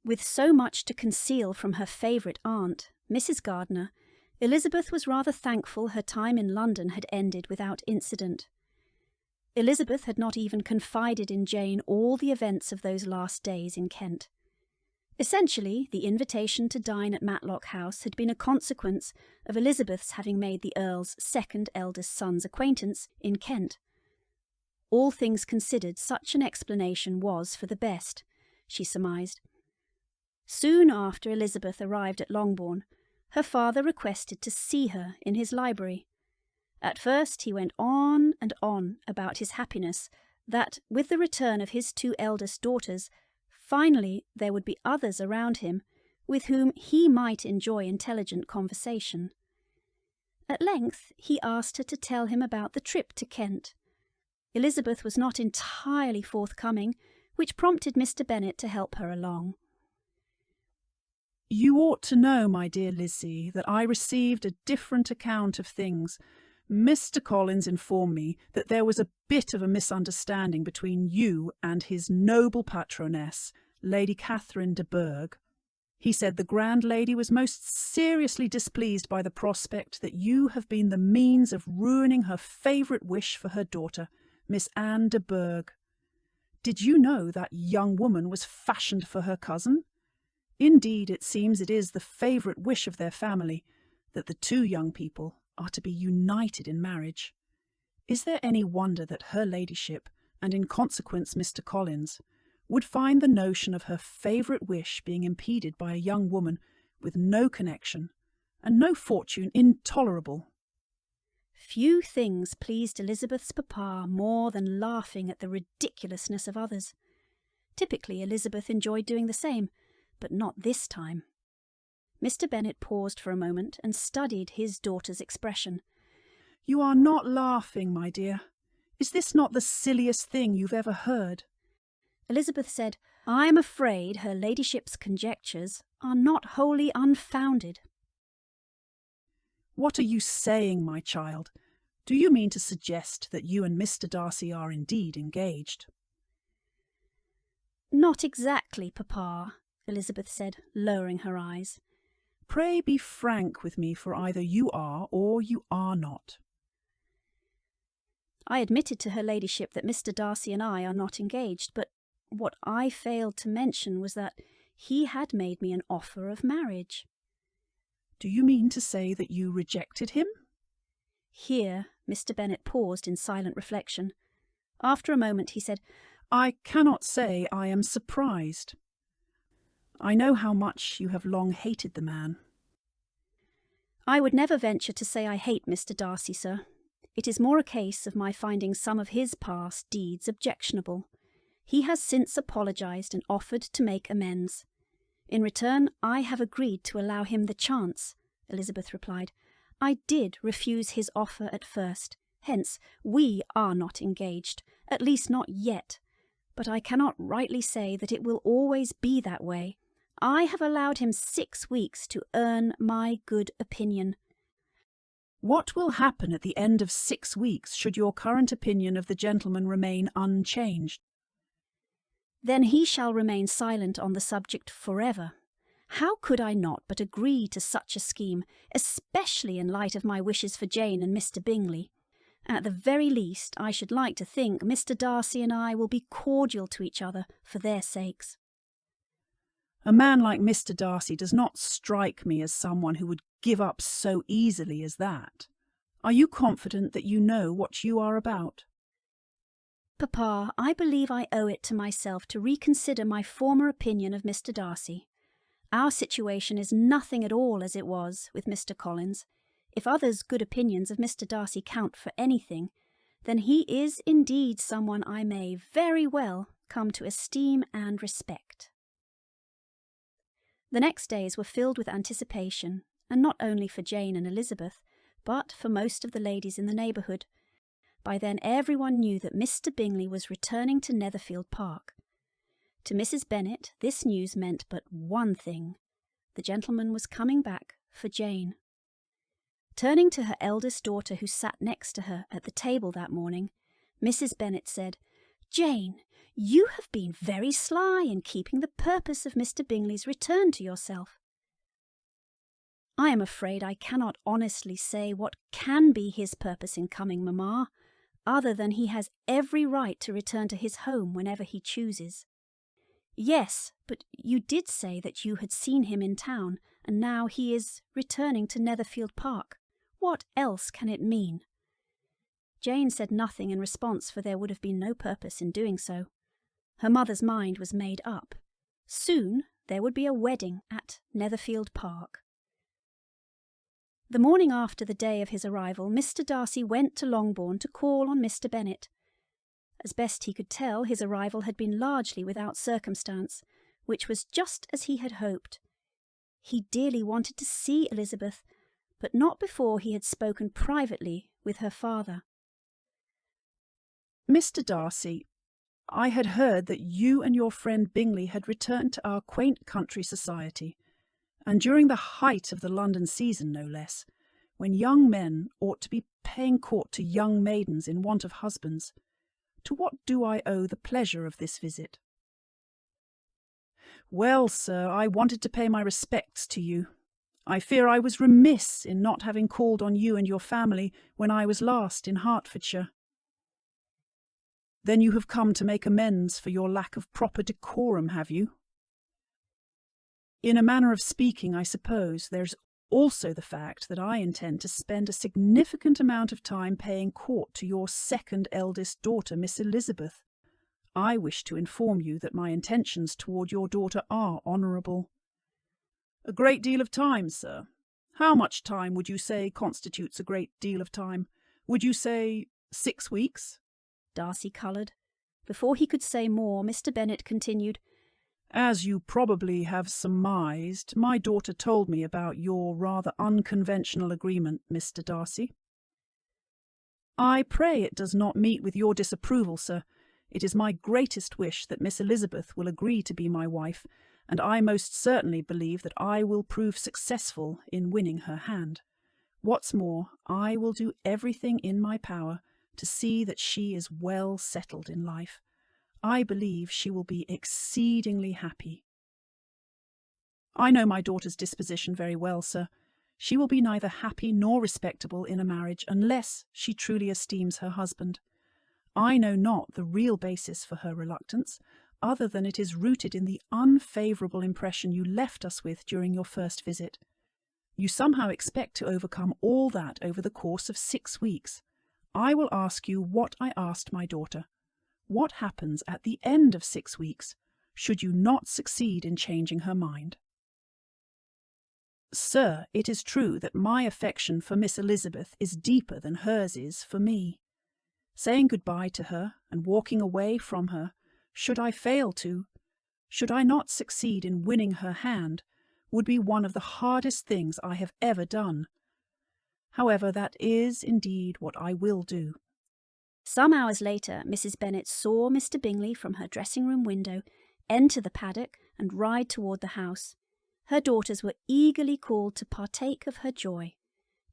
With so much to conceal from her favourite aunt, Mrs. Gardiner, Elizabeth was rather thankful her time in London had ended without incident. Elizabeth had not even confided in Jane all the events of those last days in Kent. Essentially, the invitation to dine at Matlock House had been a consequence of Elizabeth's having made the Earl's second eldest son's acquaintance in Kent. All things considered, such an explanation was for the best, she surmised. Soon after Elizabeth arrived at Longbourn, her father requested to see her in his library. At first he went on and on about his happiness that, with the return of his 2 eldest daughters, finally there would be others around him with whom he might enjoy intelligent conversation. At length he asked her to tell him about the trip to Kent. Elizabeth was not entirely forthcoming, which prompted Mr. Bennet to help her along. "You ought to know, my dear Lizzie, that I received a different account of things. Mr. Collins informed me that there was a bit of a misunderstanding between you and his noble patroness, Lady Catherine de Bourgh." He said the grand lady was most seriously displeased by the prospect that you have been the means of ruining her favourite wish for her daughter, Miss Anne de Bourgh. Did you know that young woman was fashioned for her cousin? Indeed, it seems it is the favourite wish of their family that the two young people are to be united in marriage. Is there any wonder that her ladyship, and in consequence Mr. Collins, would find the notion of her favourite wish being impeded by a young woman with no connection and no fortune intolerable? Few things pleased Elizabeth's papa more than laughing at the ridiculousness of others. Typically, Elizabeth enjoyed doing the same, but not this time. Mr. Bennet paused for a moment and studied his daughter's expression. You are not laughing, my dear. Is this not the silliest thing you've ever heard? Elizabeth said, I am afraid her ladyship's conjectures are not wholly unfounded. What are you saying, my child? Do you mean to suggest that you and Mr. Darcy are indeed engaged? Not exactly, papa, Elizabeth said, lowering her eyes. Pray be frank with me, for either you are or you are not. I admitted to her ladyship that Mr. Darcy and I are not engaged, but what I failed to mention was that he had made me an offer of marriage. Do you mean to say that you rejected him? Here Mr. Bennet paused in silent reflection. After a moment he said, I cannot say I am surprised. I know how much you have long hated the man. I would never venture to say I hate Mr. Darcy, sir. It is more a case of my finding some of his past deeds objectionable. He has since apologised and offered to make amends. In return, I have agreed to allow him the chance, Elizabeth replied. I did refuse his offer at first, hence we are not engaged, at least not yet. But I cannot rightly say that it will always be that way. I have allowed him 6 weeks to earn my good opinion. What will happen at the end of 6 weeks should your current opinion of the gentleman remain unchanged? Then he shall remain silent on the subject forever. How could I not but agree to such a scheme, especially in light of my wishes for Jane and Mr. Bingley? At the very least, I should like to think Mr. Darcy and I will be cordial to each other for their sakes. A man like Mr. Darcy does not strike me as someone who would give up so easily as that. Are you confident that you know what you are about? Papa, I believe I owe it to myself to reconsider my former opinion of Mr. Darcy. Our situation is nothing at all as it was with Mr. Collins. If others' good opinions of Mr. Darcy count for anything, then he is indeed someone I may very well come to esteem and respect. The next days were filled with anticipation, and not only for Jane and Elizabeth, but for most of the ladies in the neighbourhood. By then everyone knew that Mr. Bingley was returning to Netherfield Park. To Mrs. Bennet this news meant but one thing. The gentleman was coming back for Jane. Turning to her eldest daughter, who sat next to her at the table that morning, Mrs. Bennet said, "Jane, you have been very sly in keeping the purpose of Mr. Bingley's return to yourself." "I am afraid I cannot honestly say what can be his purpose in coming, mamma, other than he has every right to return to his home whenever he chooses." "Yes, but you did say that you had seen him in town, and now he is returning to Netherfield Park. What else can it mean?" Jane said nothing in response, for there would have been no purpose in doing so. Her mother's mind was made up. Soon there would be a wedding at Netherfield Park. The morning after the day of his arrival, Mr. Darcy went to Longbourn to call on Mr. Bennet. As best he could tell, his arrival had been largely without circumstance, which was just as he had hoped. He dearly wanted to see Elizabeth, but not before he had spoken privately with her father. "Mr. Darcy, I had heard that you and your friend Bingley had returned to our quaint country society, and during the height of the London season, no less, when young men ought to be paying court to young maidens in want of husbands. To what do I owe the pleasure of this visit?" Well, sir, I wanted to pay my respects to you. I fear I was remiss in not having called on you and your family when I was last in Hertfordshire. Then you have come to make amends for your lack of proper decorum, have you? In a manner of speaking, I suppose, there's also the fact that I intend to spend a significant amount of time paying court to your second eldest daughter, Miss Elizabeth. I wish to inform you that my intentions toward your daughter are honourable. A great deal of time, sir. How much time would you say constitutes a great deal of time? Would you say 6 weeks? Darcy coloured. Before he could say more, Mr. Bennet continued, As you probably have surmised, my daughter told me about your rather unconventional agreement, Mr. Darcy. I pray it does not meet with your disapproval, sir. It is my greatest wish that Miss Elizabeth will agree to be my wife, and I most certainly believe that I will prove successful in winning her hand. What's more, I will do everything in my power to see that she is well settled in life. I believe she will be exceedingly happy. I know my daughter's disposition very well, sir. She will be neither happy nor respectable in a marriage unless she truly esteems her husband. I know not the real basis for her reluctance, other than it is rooted in the unfavourable impression you left us with during your first visit. You somehow expect to overcome all that over the course of 6 weeks. I will ask you what I asked my daughter. What happens at the end of 6 weeks, should you not succeed in changing her mind? Sir, it is true that my affection for Miss Elizabeth is deeper than hers is for me. Saying good-bye to her and walking away from her, should I not succeed in winning her hand, would be one of the hardest things I have ever done. However, that is indeed what I will do. Some hours later, Mrs. Bennet saw Mr. Bingley from her dressing-room window enter the paddock and ride toward the house. Her daughters were eagerly called to partake of her joy.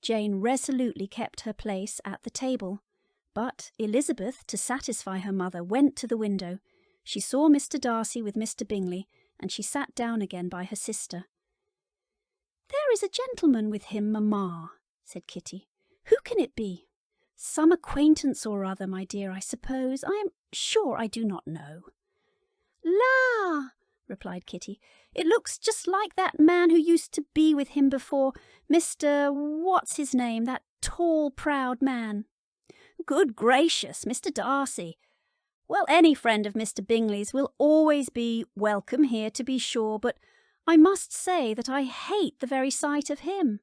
Jane resolutely kept her place at the table, but Elizabeth, to satisfy her mother, went to the window. She saw Mr. Darcy with Mr. Bingley, and she sat down again by her sister. "There is a gentleman with him, mamma," said Kitty. "Who can it be?" "Some acquaintance or other, my dear, I suppose. I am sure I do not know." "La!" replied Kitty. "It looks just like that man who used to be with him before, Mr. What's-his-name, that tall, proud man." "Good gracious, Mr. Darcy! Well, any friend of Mr. Bingley's will always be welcome here, to be sure, but I must say that I hate the very sight of him."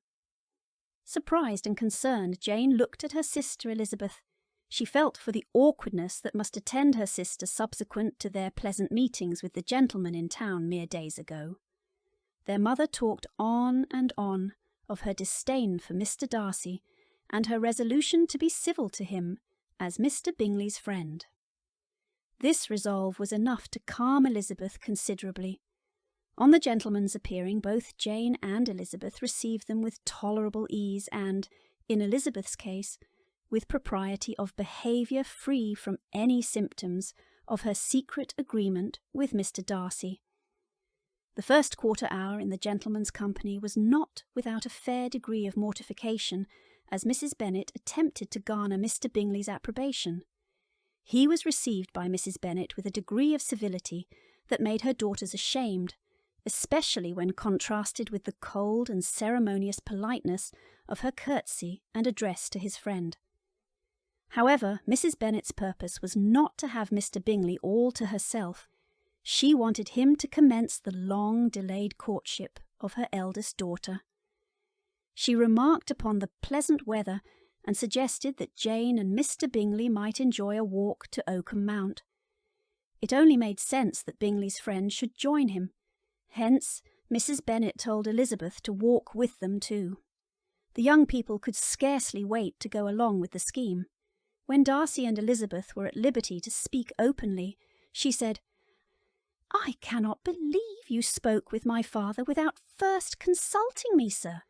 Surprised and concerned, Jane looked at her sister Elizabeth. She felt for the awkwardness that must attend her sister subsequent to their pleasant meetings with the gentleman in town mere days ago. Their mother talked on and on of her disdain for Mr. Darcy, and her resolution to be civil to him as Mr. Bingley's friend. This resolve was enough to calm Elizabeth considerably. On the gentleman's appearing, both Jane and Elizabeth received them with tolerable ease and, in Elizabeth's case, with propriety of behaviour free from any symptoms of her secret agreement with Mr. Darcy. The first quarter hour in the gentleman's company was not without a fair degree of mortification, as Mrs. Bennet attempted to garner Mr. Bingley's approbation. He was received by Mrs. Bennet with a degree of civility that made her daughters ashamed, especially when contrasted with the cold and ceremonious politeness of her curtsy and address to his friend. However, Mrs. Bennet's purpose was not to have Mr. Bingley all to herself. She wanted him to commence the long-delayed courtship of her eldest daughter. She remarked upon the pleasant weather and suggested that Jane and Mr. Bingley might enjoy a walk to Oakham Mount. It only made sense that Bingley's friend should join him. Hence, Mrs. Bennet told Elizabeth to walk with them too. The young people could scarcely wait to go along with the scheme. When Darcy and Elizabeth were at liberty to speak openly, she said, "I cannot believe you spoke with my father without first consulting me, sir.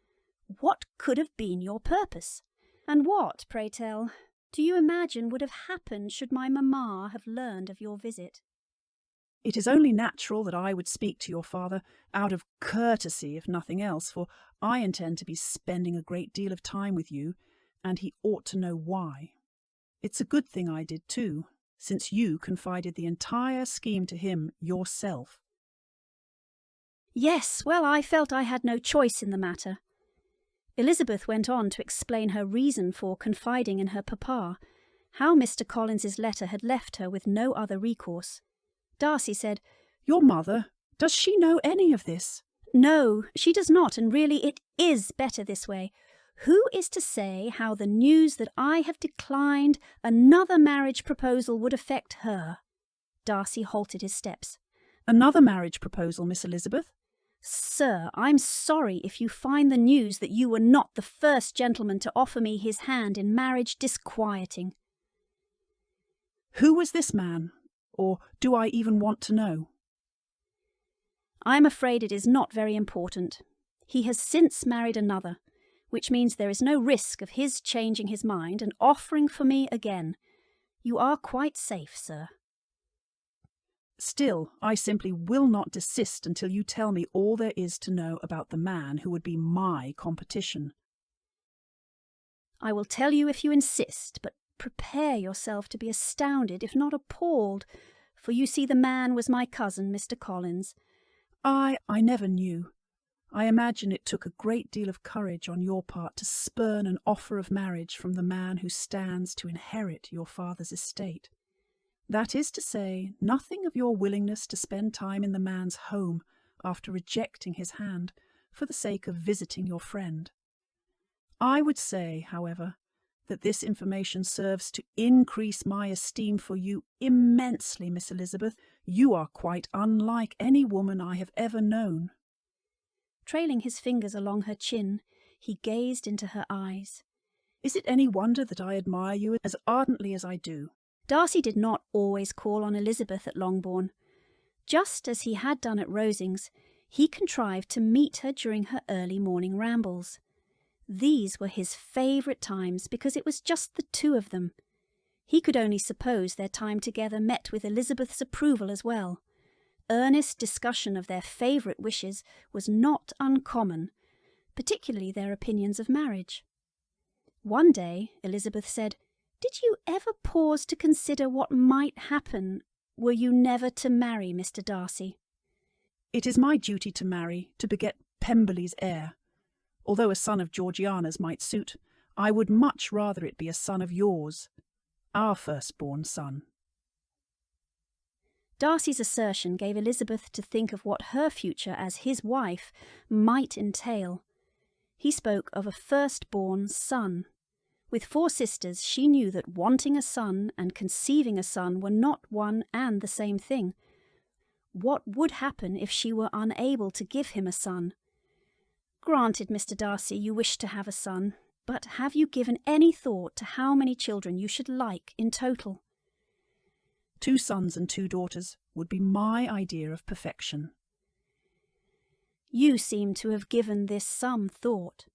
What could have been your purpose? And what, pray tell, do you imagine would have happened should my mamma have learned of your visit?" It is only natural that I would speak to your father, out of courtesy if nothing else, for I intend to be spending a great deal of time with you, and he ought to know why. It's a good thing I did too, since you confided the entire scheme to him yourself. Yes, well, I felt I had no choice in the matter. Elizabeth went on to explain her reason for confiding in her papa, how Mr. Collins's letter had left her with no other recourse. Darcy said, Your mother, does she know any of this? No, she does not, and really it is better this way. Who is to say how the news that I have declined another marriage proposal would affect her? Darcy halted his steps. Another marriage proposal, Miss Elizabeth? Sir, I'm sorry if you find the news that you were not the first gentleman to offer me his hand in marriage disquieting. Who was this man? Or do I even want to know? I'm afraid it is not very important. He has since married another, which means there is no risk of his changing his mind and offering for me again. You are quite safe, sir. Still, I simply will not desist until you tell me all there is to know about the man who would be my competition. I will tell you if you insist, but prepare yourself to be astounded, if not appalled, for you see the man was my cousin, Mr. Collins. I never knew. I imagine it took a great deal of courage on your part to spurn an offer of marriage from the man who stands to inherit your father's estate. That is to say, nothing of your willingness to spend time in the man's home after rejecting his hand for the sake of visiting your friend. I would say, however, that this information serves to increase my esteem for you immensely, Miss Elizabeth. You are quite unlike any woman I have ever known. Trailing his fingers along her chin, he gazed into her eyes. Is it any wonder that I admire you as ardently as I do? Darcy did not always call on Elizabeth at Longbourn. Just as he had done at Rosings, he contrived to meet her during her early morning rambles. These were his favourite times because it was just the two of them. He could only suppose their time together met with Elizabeth's approval as well. Earnest discussion of their favourite wishes was not uncommon, particularly their opinions of marriage. One day Elizabeth said, "Did you ever pause to consider what might happen were you never to marry Mr. Darcy?" It is my duty to marry, to beget Pemberley's heir. Although a son of Georgiana's might suit, I would much rather it be a son of yours, our firstborn son. Darcy's assertion gave Elizabeth to think of what her future as his wife might entail. He spoke of a firstborn son. With 4 sisters, she knew that wanting a son and conceiving a son were not one and the same thing. What would happen if she were unable to give him a son? Granted, Mr. Darcy, you wish to have a son, but have you given any thought to how many children you should like in total? 2 sons and 2 daughters would be my idea of perfection. You seem to have given this some thought.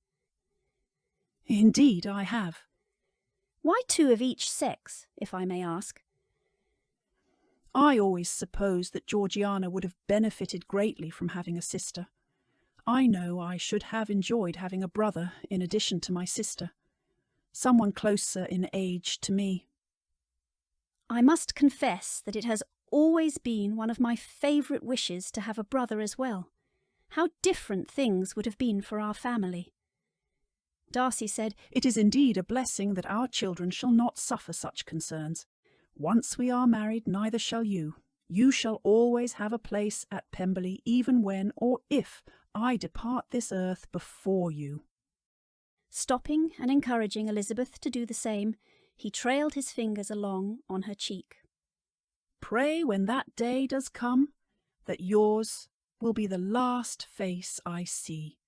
Indeed, I have. Why 2 of each sex, if I may ask? I always supposed that Georgiana would have benefited greatly from having a sister. I know I should have enjoyed having a brother in addition to my sister, someone closer in age to me. I must confess that it has always been one of my favourite wishes to have a brother as well. How different things would have been for our family. Darcy said, It is indeed a blessing that our children shall not suffer such concerns. Once we are married, neither shall you. You shall always have a place at Pemberley, even when or if I depart this earth before you. Stopping and encouraging Elizabeth to do the same, he trailed his fingers along on her cheek. Pray, when that day does come, that yours will be the last face I see.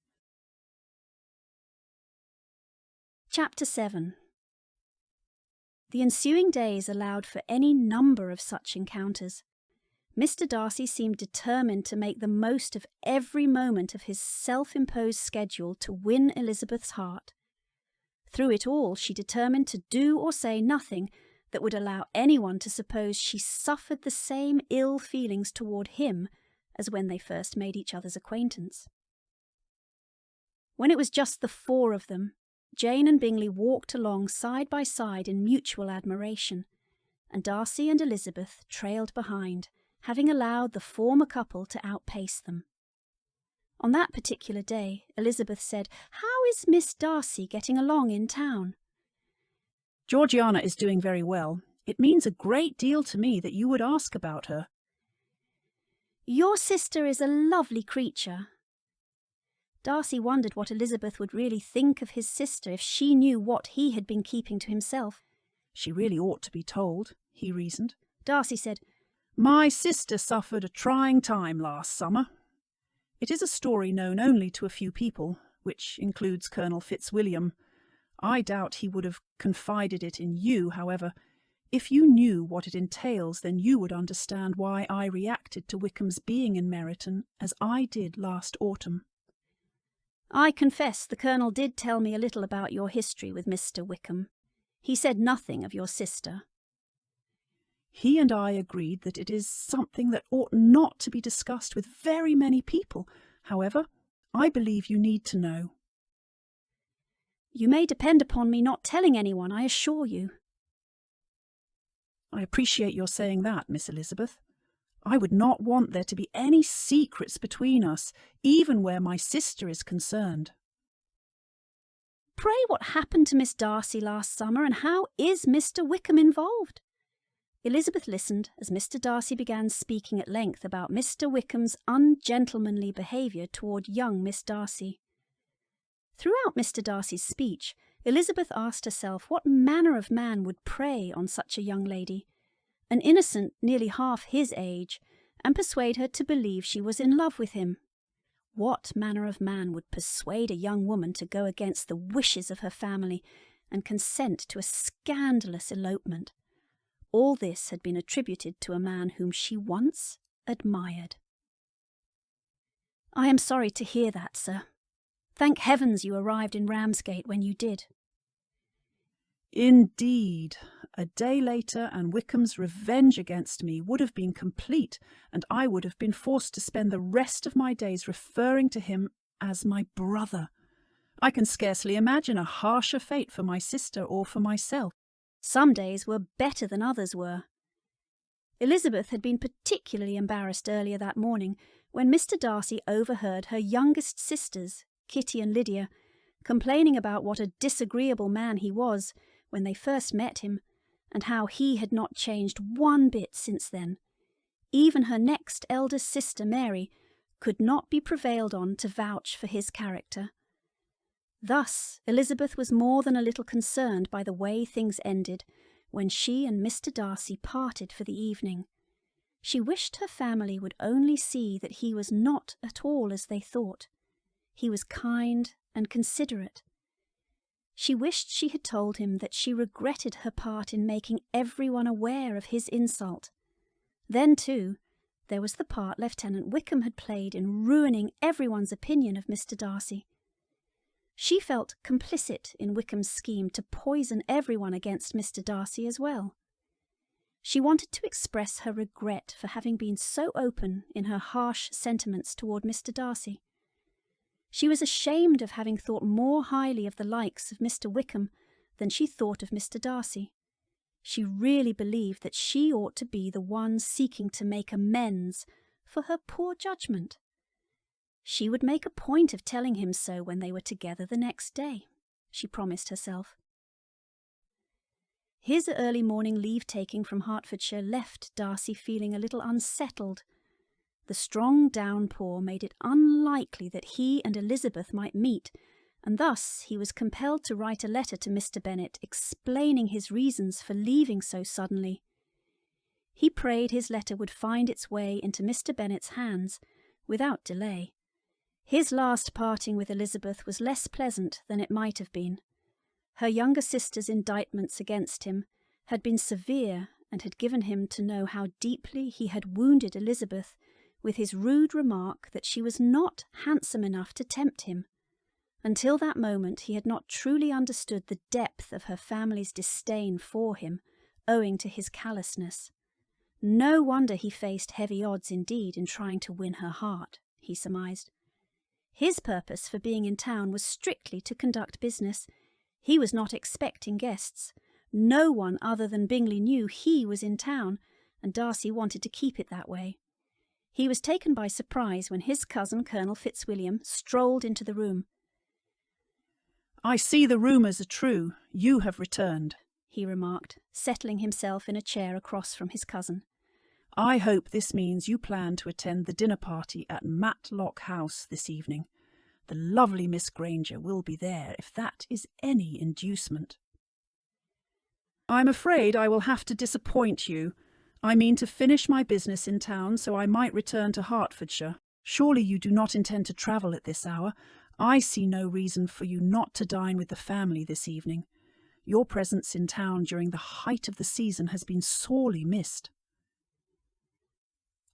Chapter 7. The ensuing days allowed for any number of such encounters. Mr. Darcy seemed determined to make the most of every moment of his self-imposed schedule to win Elizabeth's heart. Through it all she determined to do or say nothing that would allow anyone to suppose she suffered the same ill feelings toward him as when they first made each other's acquaintance. When it was just the four of them, Jane and Bingley walked along side by side in mutual admiration, and Darcy and Elizabeth trailed behind, having allowed the former couple to outpace them. On that particular day, Elizabeth said, "How is Miss Darcy getting along in town?" "Georgiana is doing very well. It means a great deal to me that you would ask about her." "Your sister is a lovely creature." Darcy wondered what Elizabeth would really think of his sister if she knew what he had been keeping to himself. "She really ought to be told," he reasoned. Darcy said, "My sister suffered a trying time last summer. It is a story known only to a few people, which includes Colonel Fitzwilliam. I doubt he would have confided it in you, however. If you knew what it entails, then you would understand why I reacted to Wickham's being in Meryton as I did last autumn." "I confess the Colonel did tell me a little about your history with Mr. Wickham. He said nothing of your sister." "He and I agreed that it is something that ought not to be discussed with very many people. However, I believe you need to know." "You may depend upon me not telling anyone, I assure you." "I appreciate your saying that, Miss Elizabeth. I would not want there to be any secrets between us, even where my sister is concerned." "Pray, what happened to Miss Darcy last summer, and how is Mr. Wickham involved?" Elizabeth listened as Mr. Darcy began speaking at length about Mr. Wickham's ungentlemanly behaviour toward young Miss Darcy. Throughout Mr. Darcy's speech, Elizabeth asked herself what manner of man would prey on such a young lady, an innocent nearly half his age, and persuade her to believe she was in love with him. What manner of man would persuade a young woman to go against the wishes of her family and consent to a scandalous elopement? All this had been attributed to a man whom she once admired. "I am sorry to hear that, sir. Thank heavens you arrived in Ramsgate when you did." "Indeed. A day later and Wickham's revenge against me would have been complete, and I would have been forced to spend the rest of my days referring to him as my brother. I can scarcely imagine a harsher fate for my sister or for myself." Some days were better than others were. Elizabeth had been particularly embarrassed earlier that morning when Mr. Darcy overheard her youngest sisters, Kitty and Lydia, complaining about what a disagreeable man he was when they first met him, and how he had not changed one bit since then. Even her next eldest sister, Mary, could not be prevailed on to vouch for his character. Thus Elizabeth was more than a little concerned by the way things ended when she and Mr. Darcy parted for the evening. She wished her family would only see that he was not at all as they thought. He was kind and considerate. She wished she had told him that she regretted her part in making everyone aware of his insult. Then, too, there was the part Lieutenant Wickham had played in ruining everyone's opinion of Mr. Darcy. She felt complicit in Wickham's scheme to poison everyone against Mr. Darcy as well. She wanted to express her regret for having been so open in her harsh sentiments toward Mr. Darcy. She was ashamed of having thought more highly of the likes of Mr. Wickham than she thought of Mr. Darcy. She really believed that she ought to be the one seeking to make amends for her poor judgment. She would make a point of telling him so when they were together the next day, she promised herself. His early morning leave-taking from Hertfordshire left Darcy feeling a little unsettled. The strong downpour made it unlikely that he and Elizabeth might meet, and thus he was compelled to write a letter to Mr. Bennet explaining his reasons for leaving so suddenly. He prayed his letter would find its way into Mr. Bennet's hands without delay. His last parting with Elizabeth was less pleasant than it might have been. Her younger sister's indictments against him had been severe and had given him to know how deeply he had wounded Elizabeth with his rude remark that she was not handsome enough to tempt him. Until that moment he had not truly understood the depth of her family's disdain for him, owing to his callousness. No wonder he faced heavy odds indeed in trying to win her heart, he surmised. His purpose for being in town was strictly to conduct business. He was not expecting guests. No one other than Bingley knew he was in town, and Darcy wanted to keep it that way. He was taken by surprise when his cousin, Colonel Fitzwilliam, strolled into the room. "I see the rumours are true. You have returned," he remarked, settling himself in a chair across from his cousin. "I hope this means you plan to attend the dinner party at Matlock House this evening. The lovely Miss Granger will be there, if that is any inducement." "I'm afraid I will have to disappoint you. I mean to finish my business in town so I might return to Hertfordshire. Surely you do not intend to travel at this hour. I see no reason for you not to dine with the family this evening. Your presence in town during the height of the season has been sorely missed."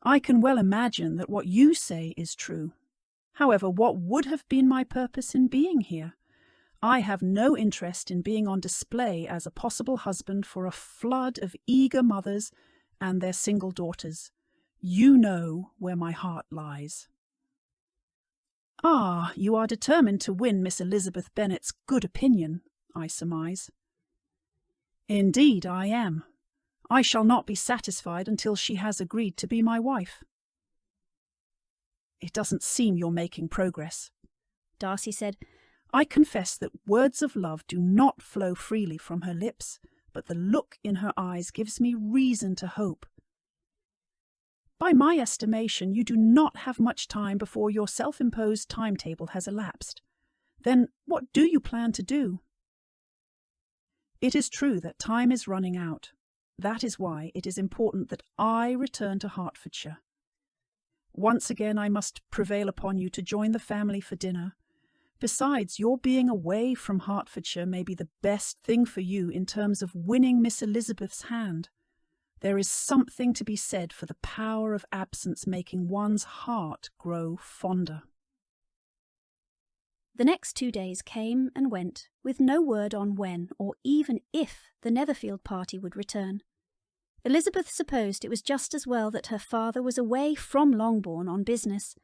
"I can well imagine that what you say is true. However, what would have been my purpose in being here? I have no interest in being on display as a possible husband for a flood of eager mothers and their single daughters. You know where my heart lies." "Ah, you are determined to win Miss Elizabeth Bennet's good opinion, I surmise." "Indeed I am. I shall not be satisfied until she has agreed to be my wife." "It doesn't seem you're making progress," Darcy said. "I confess that words of love do not flow freely from her lips, but the look in her eyes gives me reason to hope." "By my estimation, you do not have much time before your self-imposed timetable has elapsed. Then what do you plan to do?" "It is true that time is running out. That is why it is important that I return to Hertfordshire. Once again I must prevail upon you to join the family for dinner. Besides, your being away from Hertfordshire may be the best thing for you in terms of winning Miss Elizabeth's hand. There is something to be said for the power of absence making one's heart grow fonder." The next 2 days came and went, with no word on when or even if the Netherfield party would return. Elizabeth supposed it was just as well that her father was away from Longbourn on business.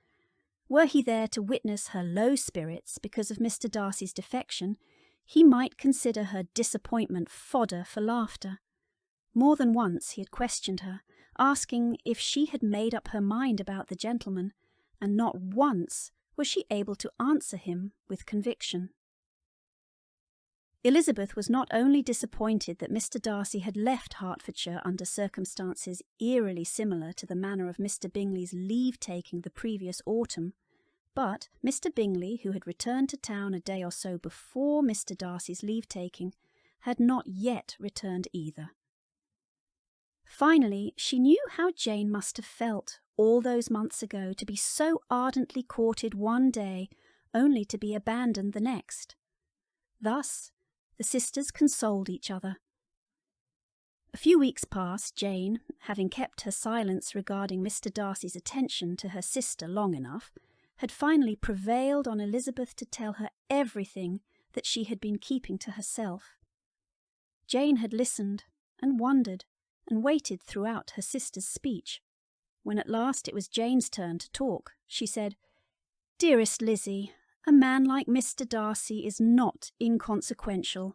Were he there to witness her low spirits because of Mr. Darcy's defection, he might consider her disappointment fodder for laughter. More than once he had questioned her, asking if she had made up her mind about the gentleman, and not once was she able to answer him with conviction. Elizabeth was not only disappointed that Mr. Darcy had left Hertfordshire under circumstances eerily similar to the manner of Mr. Bingley's leave-taking the previous autumn, but Mr. Bingley, who had returned to town a day or so before Mr. Darcy's leave-taking, had not yet returned either. Finally, she knew how Jane must have felt all those months ago to be so ardently courted one day only to be abandoned the next. Thus, the sisters consoled each other. A few weeks passed. Jane, having kept her silence regarding Mr. Darcy's attention to her sister long enough, had finally prevailed on Elizabeth to tell her everything that she had been keeping to herself. Jane had listened and wondered and waited throughout her sister's speech. When at last it was Jane's turn to talk, she said, "Dearest Lizzie, a man like Mr. Darcy is not inconsequential.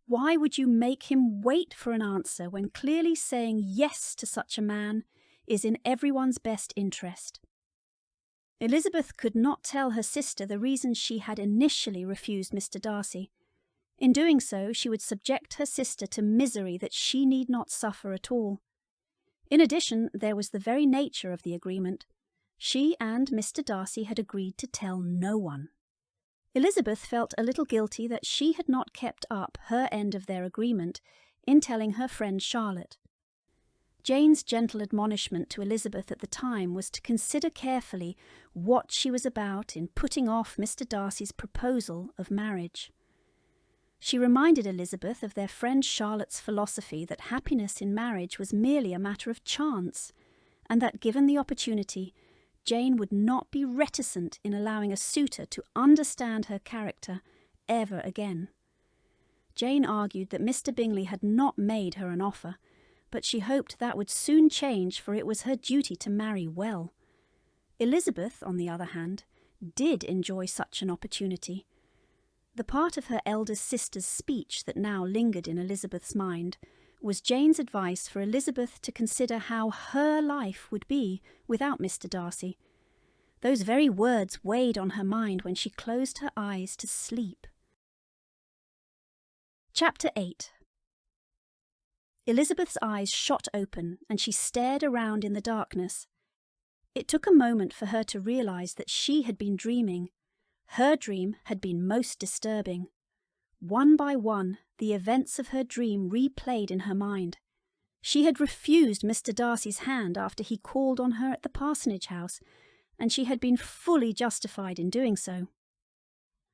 Why would you make him wait for an answer when clearly saying yes to such a man is in everyone's best interest?" Elizabeth could not tell her sister the reason she had initially refused Mr. Darcy. In doing so, she would subject her sister to misery that she need not suffer at all. In addition, there was the very nature of the agreement. She and Mr. Darcy had agreed to tell no one. Elizabeth felt a little guilty that she had not kept up her end of their agreement in telling her friend Charlotte. Jane's gentle admonishment to Elizabeth at the time was to consider carefully what she was about in putting off Mr. Darcy's proposal of marriage. She reminded Elizabeth of their friend Charlotte's philosophy that happiness in marriage was merely a matter of chance, and that given the opportunity, Jane would not be reticent in allowing a suitor to understand her character ever again. Jane argued that Mr. Bingley had not made her an offer, but she hoped that would soon change, for it was her duty to marry well. Elizabeth, on the other hand, did enjoy such an opportunity. The part of her eldest sister's speech that now lingered in Elizabeth's mind was Jane's advice for Elizabeth to consider how her life would be without Mr. Darcy. Those very words weighed on her mind when she closed her eyes to sleep. Chapter 8. Elizabeth's eyes shot open, and she stared around in the darkness. It took a moment for her to realise that she had been dreaming. Her dream had been most disturbing. One by one, the events of her dream replayed in her mind. She had refused Mr. Darcy's hand after he called on her at the parsonage house, and she had been fully justified in doing so.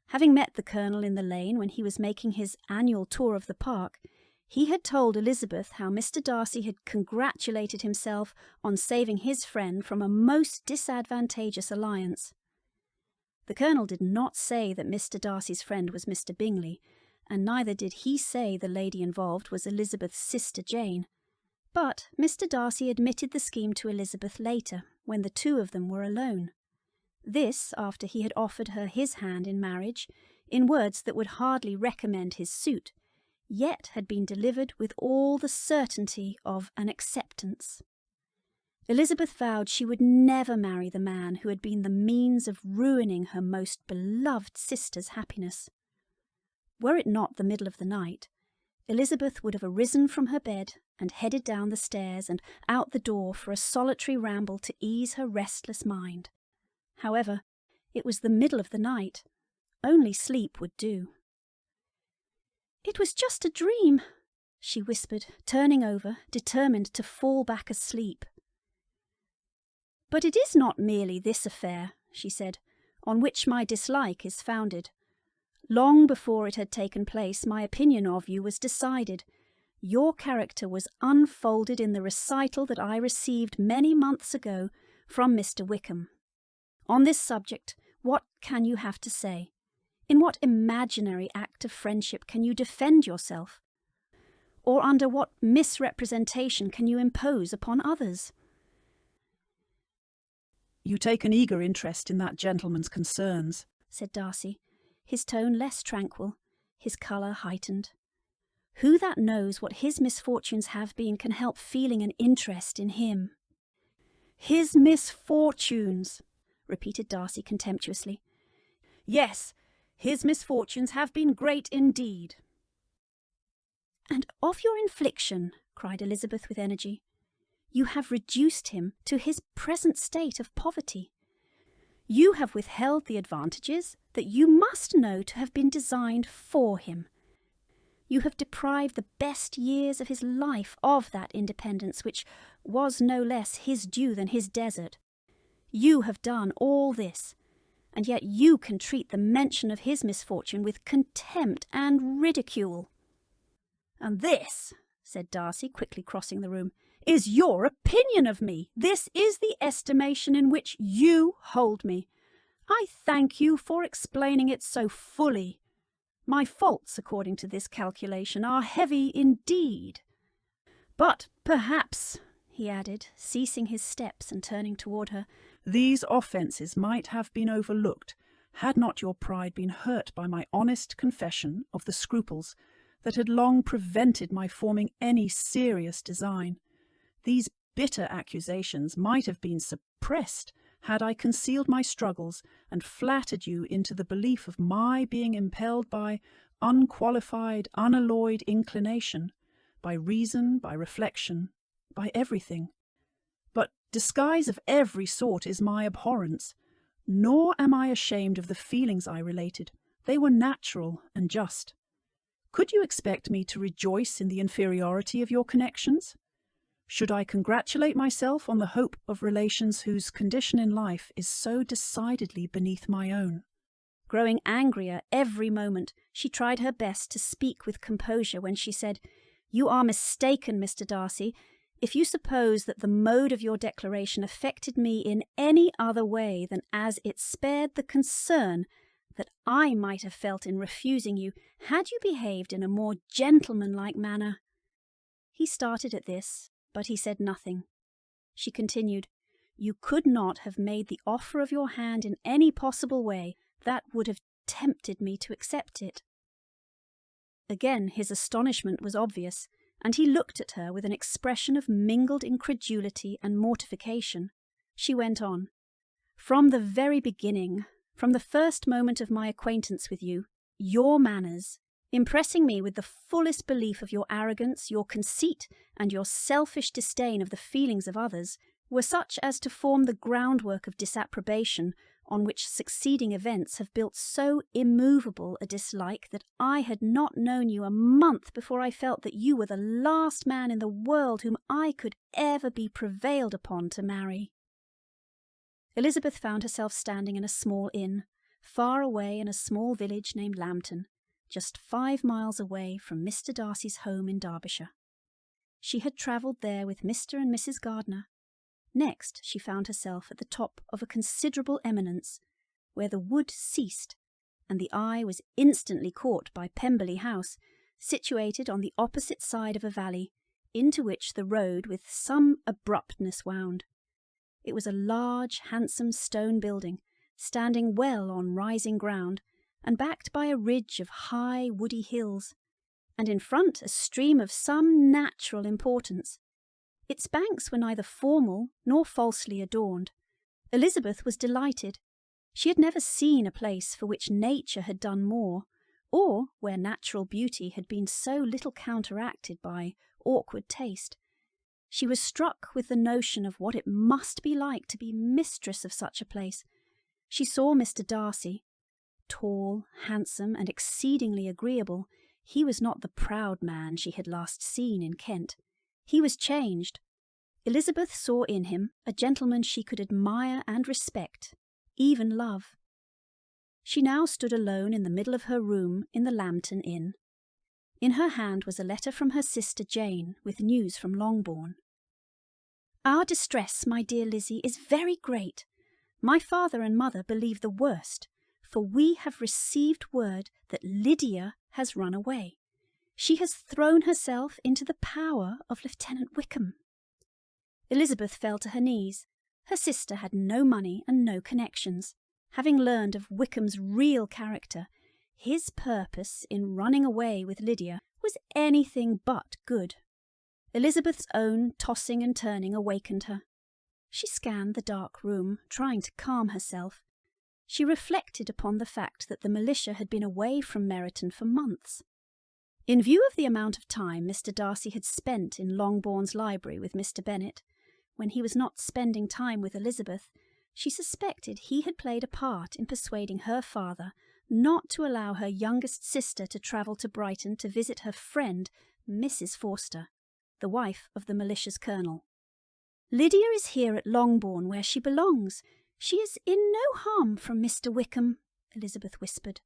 Having met the Colonel in the lane when he was making his annual tour of the park, he had told Elizabeth how Mr. Darcy had congratulated himself on saving his friend from a most disadvantageous alliance. The Colonel did not say that Mr. Darcy's friend was Mr. Bingley, and neither did he say the lady involved was Elizabeth's sister Jane. But Mr. Darcy admitted the scheme to Elizabeth later, when the two of them were alone. This after he had offered her his hand in marriage, in words that would hardly recommend his suit, yet had been delivered with all the certainty of an acceptance. Elizabeth vowed she would never marry the man who had been the means of ruining her most beloved sister's happiness. Were it not the middle of the night, Elizabeth would have arisen from her bed and headed down the stairs and out the door for a solitary ramble to ease her restless mind. However, it was the middle of the night. Only sleep would do. "It was just a dream," she whispered, turning over, determined to fall back asleep. "But it is not merely this affair," she said, "on which my dislike is founded. Long before it had taken place, my opinion of you was decided. Your character was unfolded in the recital that I received many months ago from Mr. Wickham. On this subject, what can you have to say? In what imaginary act of friendship can you defend yourself? Or under what misrepresentation can you impose upon others?" "You take an eager interest in that gentleman's concerns," said Darcy, his tone less tranquil, his colour heightened. Who that knows what his misfortunes have been can help feeling an interest in him? "His misfortunes," repeated Darcy contemptuously. "Yes, his misfortunes have been great indeed." "And of your infliction," cried Elizabeth with energy, "you have reduced him to his present state of poverty. You have withheld the advantages that you must know to have been designed for him. You have deprived the best years of his life of that independence which was no less his due than his desert. You have done all this, and yet you can treat the mention of his misfortune with contempt and ridicule." "And this," said Darcy, quickly crossing the room, "is your opinion of me. This is the estimation in which you hold me. I thank you for explaining it so fully. My faults, according to this calculation, are heavy indeed. But perhaps," he added, ceasing his steps and turning toward her, "these offences might have been overlooked had not your pride been hurt by my honest confession of the scruples that had long prevented my forming any serious design. These bitter accusations might have been suppressed had I concealed my struggles and flattered you into the belief of my being impelled by unqualified, unalloyed inclination, by reason, by reflection, by everything. But disguise of every sort is my abhorrence, nor am I ashamed of the feelings I related. They were natural and just. Could you expect me to rejoice in the inferiority of your connections? Should I congratulate myself on the hope of relations whose condition in life is so decidedly beneath my own?" Growing angrier every moment, she tried her best to speak with composure when she said, "You are mistaken, Mr. Darcy, if you suppose that the mode of your declaration affected me in any other way than as it spared the concern that I might have felt in refusing you had you behaved in a more gentlemanlike manner." He started at this, but he said nothing. She continued, "You could not have made the offer of your hand in any possible way that would have tempted me to accept it." Again his astonishment was obvious, and he looked at her with an expression of mingled incredulity and mortification. She went on, "From the very beginning, from the first moment of my acquaintance with you, your manners, impressing me with the fullest belief of your arrogance, your conceit, and your selfish disdain of the feelings of others, were such as to form the groundwork of disapprobation, on which succeeding events have built so immovable a dislike that I had not known you a month before I felt that you were the last man in the world whom I could ever be prevailed upon to marry." Elizabeth found herself standing in a small inn, far away in a small village named Lambton, just 5 miles away from Mr. Darcy's home in Derbyshire. She had travelled there with Mr. and Mrs. Gardiner. Next, she found herself at the top of a considerable eminence, where the wood ceased, and the eye was instantly caught by Pemberley House, situated on the opposite side of a valley, into which the road with some abruptness wound. It was a large, handsome stone building, standing well on rising ground, and backed by a ridge of high, woody hills, and in front a stream of some natural importance. Its banks were neither formal nor falsely adorned. Elizabeth was delighted. She had never seen a place for which nature had done more, or where natural beauty had been so little counteracted by awkward taste. She was struck with the notion of what it must be like to be mistress of such a place. She saw Mr. Darcy. Tall, handsome, and exceedingly agreeable, he was not the proud man she had last seen in Kent. He was changed. Elizabeth saw in him a gentleman she could admire and respect, even love. She now stood alone in the middle of her room in the Lambton Inn. In her hand was a letter from her sister Jane with news from Longbourn. "Our distress, my dear Lizzie, is very great. My father and mother believe the worst, for we have received word that Lydia has run away. She has thrown herself into the power of Lieutenant Wickham." Elizabeth fell to her knees. Her sister had no money and no connections. Having learned of Wickham's real character, his purpose in running away with Lydia was anything but good. Elizabeth's own tossing and turning awakened her. She scanned the dark room, trying to calm herself. She reflected upon the fact that the militia had been away from Meryton for months. In view of the amount of time Mr. Darcy had spent in Longbourn's library with Mr. Bennet, when he was not spending time with Elizabeth, she suspected he had played a part in persuading her father not to allow her youngest sister to travel to Brighton to visit her friend, Mrs. Forster, the wife of the militia's colonel. "Lydia is here at Longbourn, where she belongs. She is in no harm from Mr. Wickham," Elizabeth whispered.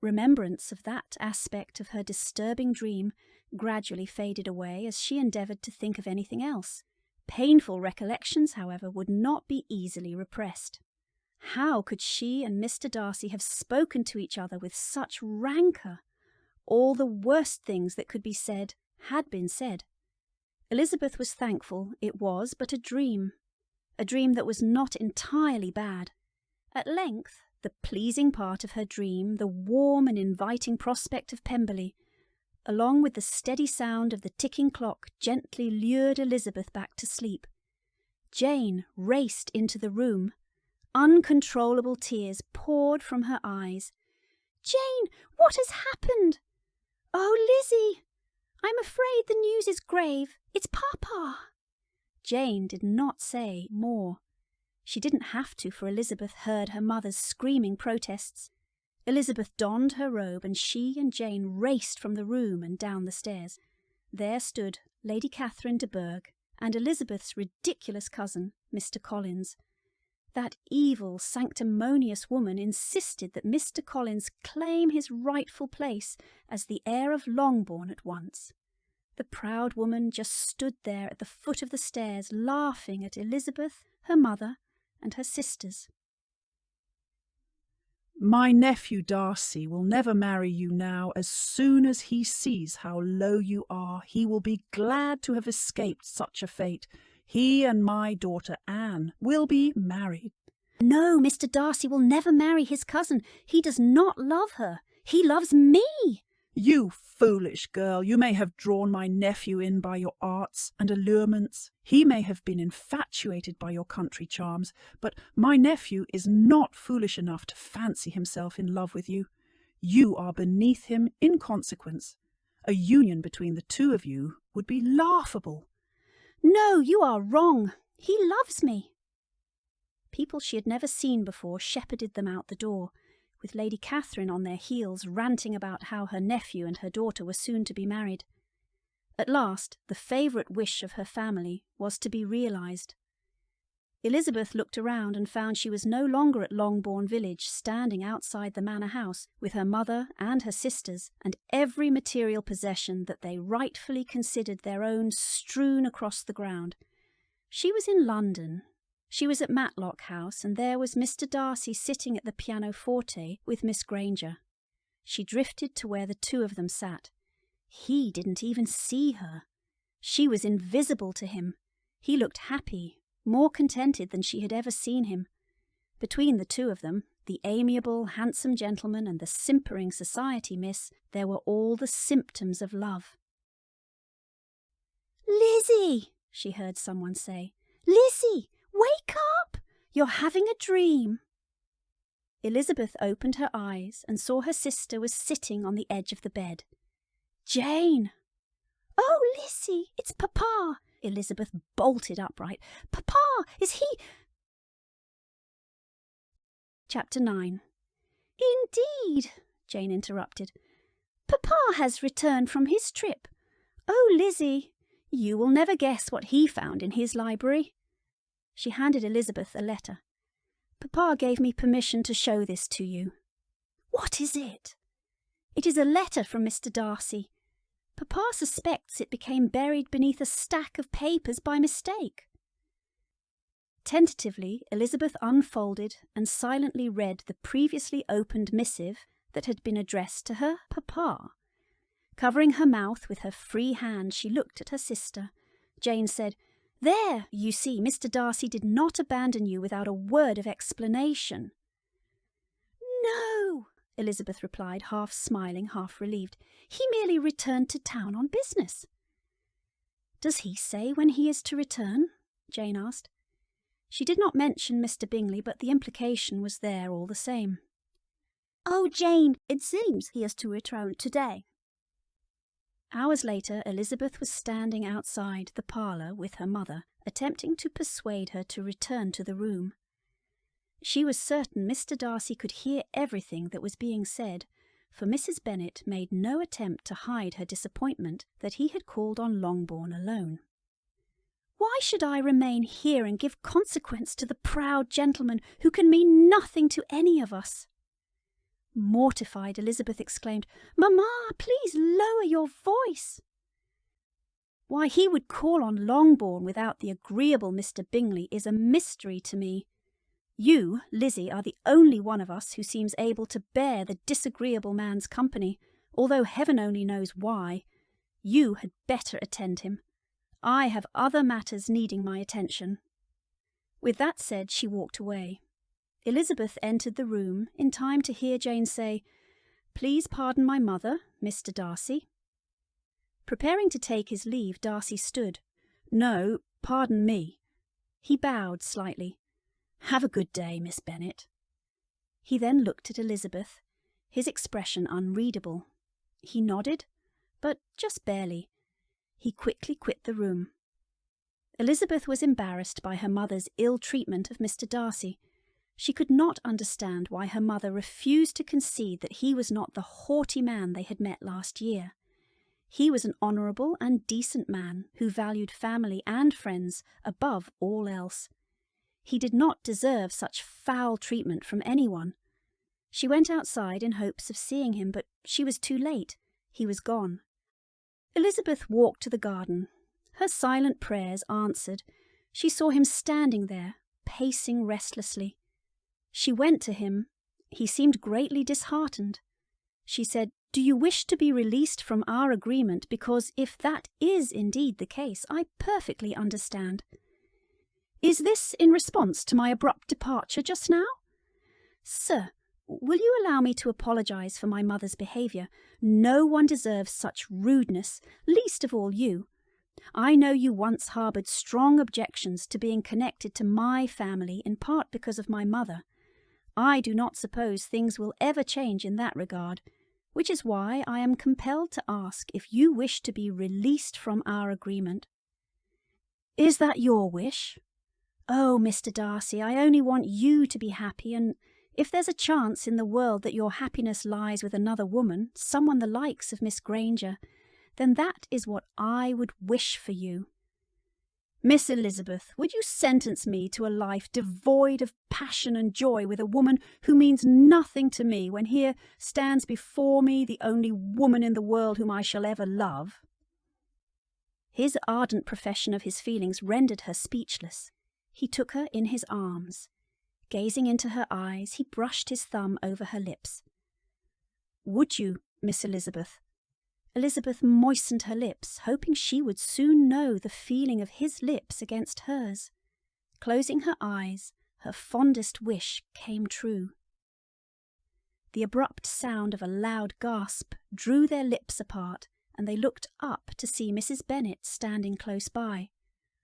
Remembrance of that aspect of her disturbing dream gradually faded away as she endeavoured to think of anything else. Painful recollections, however, would not be easily repressed. How could she and Mr. Darcy have spoken to each other with such rancour? All the worst things that could be said had been said. Elizabeth was thankful it was but a dream that was not entirely bad. At length, the pleasing part of her dream, the warm and inviting prospect of Pemberley, along with the steady sound of the ticking clock, gently lured Elizabeth back to sleep. Jane raced into the room. Uncontrollable tears poured from her eyes. "Jane, what has happened?" "Oh, Lizzie, I'm afraid the news is grave. It's Papa." Jane did not say more. She didn't have to, for Elizabeth heard her mother's screaming protests. Elizabeth donned her robe, and she and Jane raced from the room and down the stairs. There stood Lady Catherine de Bourgh and Elizabeth's ridiculous cousin, Mr. Collins. That evil, sanctimonious woman insisted that Mr. Collins claim his rightful place as the heir of Longbourn at once. The proud woman just stood there at the foot of the stairs, laughing at Elizabeth, her mother, and her sisters. My nephew Darcy will never marry you now. As soon as he sees how low you are, he will be glad to have escaped such a fate. He and my daughter Anne will be married." "No, Mr. Darcy will never marry his cousin. He does not love her. He loves me." "You foolish girl, you may have drawn my nephew in by your arts and allurements. He may have been infatuated by your country charms, but my nephew is not foolish enough to fancy himself in love with you. You are beneath him in consequence. A union between the two of you would be laughable." "No, you are wrong. He loves me." People she had never seen before shepherded them out the door, with Lady Catherine on their heels ranting about how her nephew and her daughter were soon to be married. At last, the favourite wish of her family was to be realised. Elizabeth looked around and found she was no longer at Longbourn village, standing outside the manor house with her mother and her sisters and every material possession that they rightfully considered their own strewn across the ground. She was in London. She was at Matlock House, and there was Mr. Darcy sitting at the pianoforte with Miss Granger. She drifted to where the two of them sat. He didn't even see her. She was invisible to him. He looked happy, more contented than she had ever seen him. Between the two of them, the amiable, handsome gentleman and the simpering society miss, there were all the symptoms of love. "Lizzie," she heard someone say. "Lizzie! Wake up! You're having a dream." Elizabeth opened her eyes and saw her sister was sitting on the edge of the bed. "Jane!" "Oh, Lizzie, it's Papa!" Elizabeth bolted upright. "Papa, is he—" Chapter 9. "Indeed," Jane interrupted. "Papa has returned from his trip. Oh, Lizzie, you will never guess what he found in his library." She handed Elizabeth a letter. "Papa gave me permission to show this to you." "What is it?" "It is a letter from Mr. Darcy. Papa suspects it became buried beneath a stack of papers by mistake." Tentatively, Elizabeth unfolded and silently read the previously opened missive that had been addressed to her Papa. Covering her mouth with her free hand, she looked at her sister. Jane said, "There, you see, Mr. Darcy did not abandon you without a word of explanation." "No," Elizabeth replied, half smiling, half relieved. "He merely returned to town on business." "Does he say when he is to return?" Jane asked. She did not mention Mr. Bingley, but the implication was there all the same. "Oh, Jane, it seems he is to return today." Hours later, Elizabeth was standing outside the parlour with her mother, attempting to persuade her to return to the room. She was certain Mr. Darcy could hear everything that was being said, for Mrs. Bennet made no attempt to hide her disappointment that he had called on Longbourn alone. "Why should I remain here and give consequence to the proud gentleman who can mean nothing to any of us?" Mortified, Elizabeth exclaimed, "Mamma, please lower your voice." "Why he would call on Longbourn without the agreeable Mr. Bingley is a mystery to me. You, Lizzie, are the only one of us who seems able to bear the disagreeable man's company, although heaven only knows why. You had better attend him. I have other matters needing my attention." With that said, she walked away. Elizabeth entered the room in time to hear Jane say, "Please pardon my mother, Mr. Darcy." Preparing to take his leave, Darcy stood. "No, pardon me." He bowed slightly. "Have a good day, Miss Bennet." He then looked at Elizabeth, his expression unreadable. He nodded, but just barely. He quickly quit the room. Elizabeth was embarrassed by her mother's ill treatment of Mr. Darcy. She could not understand why her mother refused to concede that he was not the haughty man they had met last year. He was an honourable and decent man who valued family and friends above all else. He did not deserve such foul treatment from anyone. She went outside in hopes of seeing him, but she was too late. He was gone. Elizabeth walked to the garden. Her silent prayers answered. She saw him standing there, pacing restlessly. She went to him. He seemed greatly disheartened. She said, "Do you wish to be released from our agreement? Because if that is indeed the case, I perfectly understand." "Is this in response to my abrupt departure just now?" "Sir, will you allow me to apologize for my mother's behavior? No one deserves such rudeness, least of all you. I know you once harbored strong objections to being connected to my family, in part because of my mother. I do not suppose things will ever change in that regard, which is why I am compelled to ask if you wish to be released from our agreement." "Is that your wish?" "Oh, Mr. Darcy, I only want you to be happy, and if there's a chance in the world that your happiness lies with another woman, someone the likes of Miss Granger, then that is what I would wish for you." "Miss Elizabeth, would you sentence me to a life devoid of passion and joy with a woman who means nothing to me, when here stands before me the only woman in the world whom I shall ever love?" His ardent profession of his feelings rendered her speechless. He took her in his arms. Gazing into her eyes, he brushed his thumb over her lips. "Would you, Miss Elizabeth?" Elizabeth moistened her lips, hoping she would soon know the feeling of his lips against hers. Closing her eyes, her fondest wish came true. The abrupt sound of a loud gasp drew their lips apart, and they looked up to see Mrs. Bennet standing close by.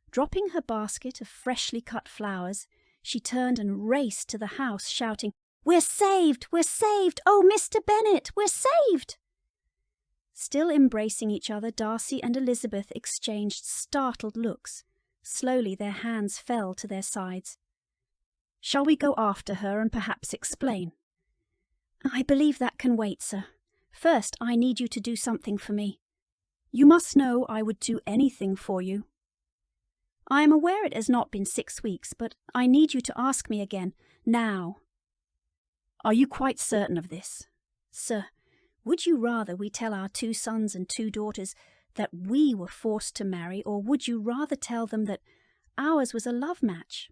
Dropping her basket of freshly cut flowers, she turned and raced to the house, shouting, "We're saved! We're saved! Oh, Mr. Bennet, we're saved!" Still embracing each other, Darcy and Elizabeth exchanged startled looks. Slowly their hands fell to their sides. "Shall we go after her and perhaps explain?" "I believe that can wait, sir. First, I need you to do something for me." "You must know I would do anything for you." "I am aware it has not been 6 weeks, but I need you to ask me again, now." "Are you quite certain of this?" "Sir, would you rather we tell our 2 sons and 2 daughters that we were forced to marry, or would you rather tell them that ours was a love match?"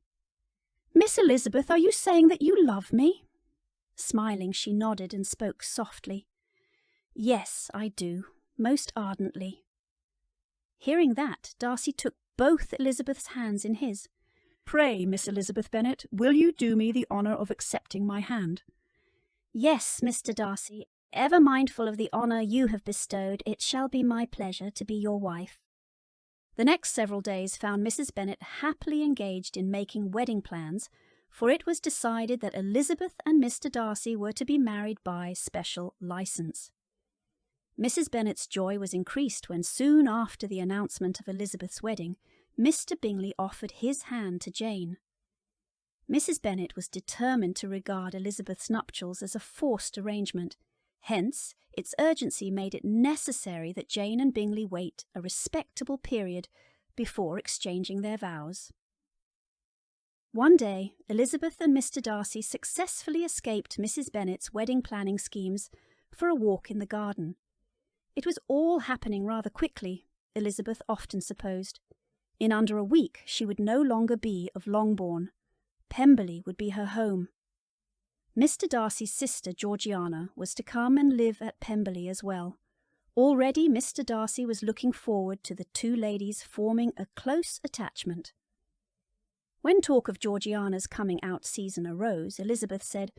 "Miss Elizabeth, are you saying that you love me?" Smiling, she nodded and spoke softly. "Yes, I do, most ardently." Hearing that, Darcy took both Elizabeth's hands in his. "Pray, Miss Elizabeth Bennet, will you do me the honour of accepting my hand?" "Yes, Mr. Darcy. Ever mindful of the honour you have bestowed, it shall be my pleasure to be your wife." The next several days found Mrs. Bennet happily engaged in making wedding plans, for it was decided that Elizabeth and Mr. Darcy were to be married by special licence. Mrs. Bennet's joy was increased when, soon after the announcement of Elizabeth's wedding, Mr. Bingley offered his hand to Jane. Mrs. Bennet was determined to regard Elizabeth's nuptials as a forced arrangement. Hence, its urgency made it necessary that Jane and Bingley wait a respectable period before exchanging their vows. One day, Elizabeth and Mr. Darcy successfully escaped Mrs. Bennet's wedding planning schemes for a walk in the garden. It was all happening rather quickly, Elizabeth often supposed. In under a week she would no longer be of Longbourn. Pemberley would be her home. Mr. Darcy's sister Georgiana was to come and live at Pemberley as well. Already Mr. Darcy was looking forward to the 2 ladies forming a close attachment. When talk of Georgiana's coming out season arose, Elizabeth said,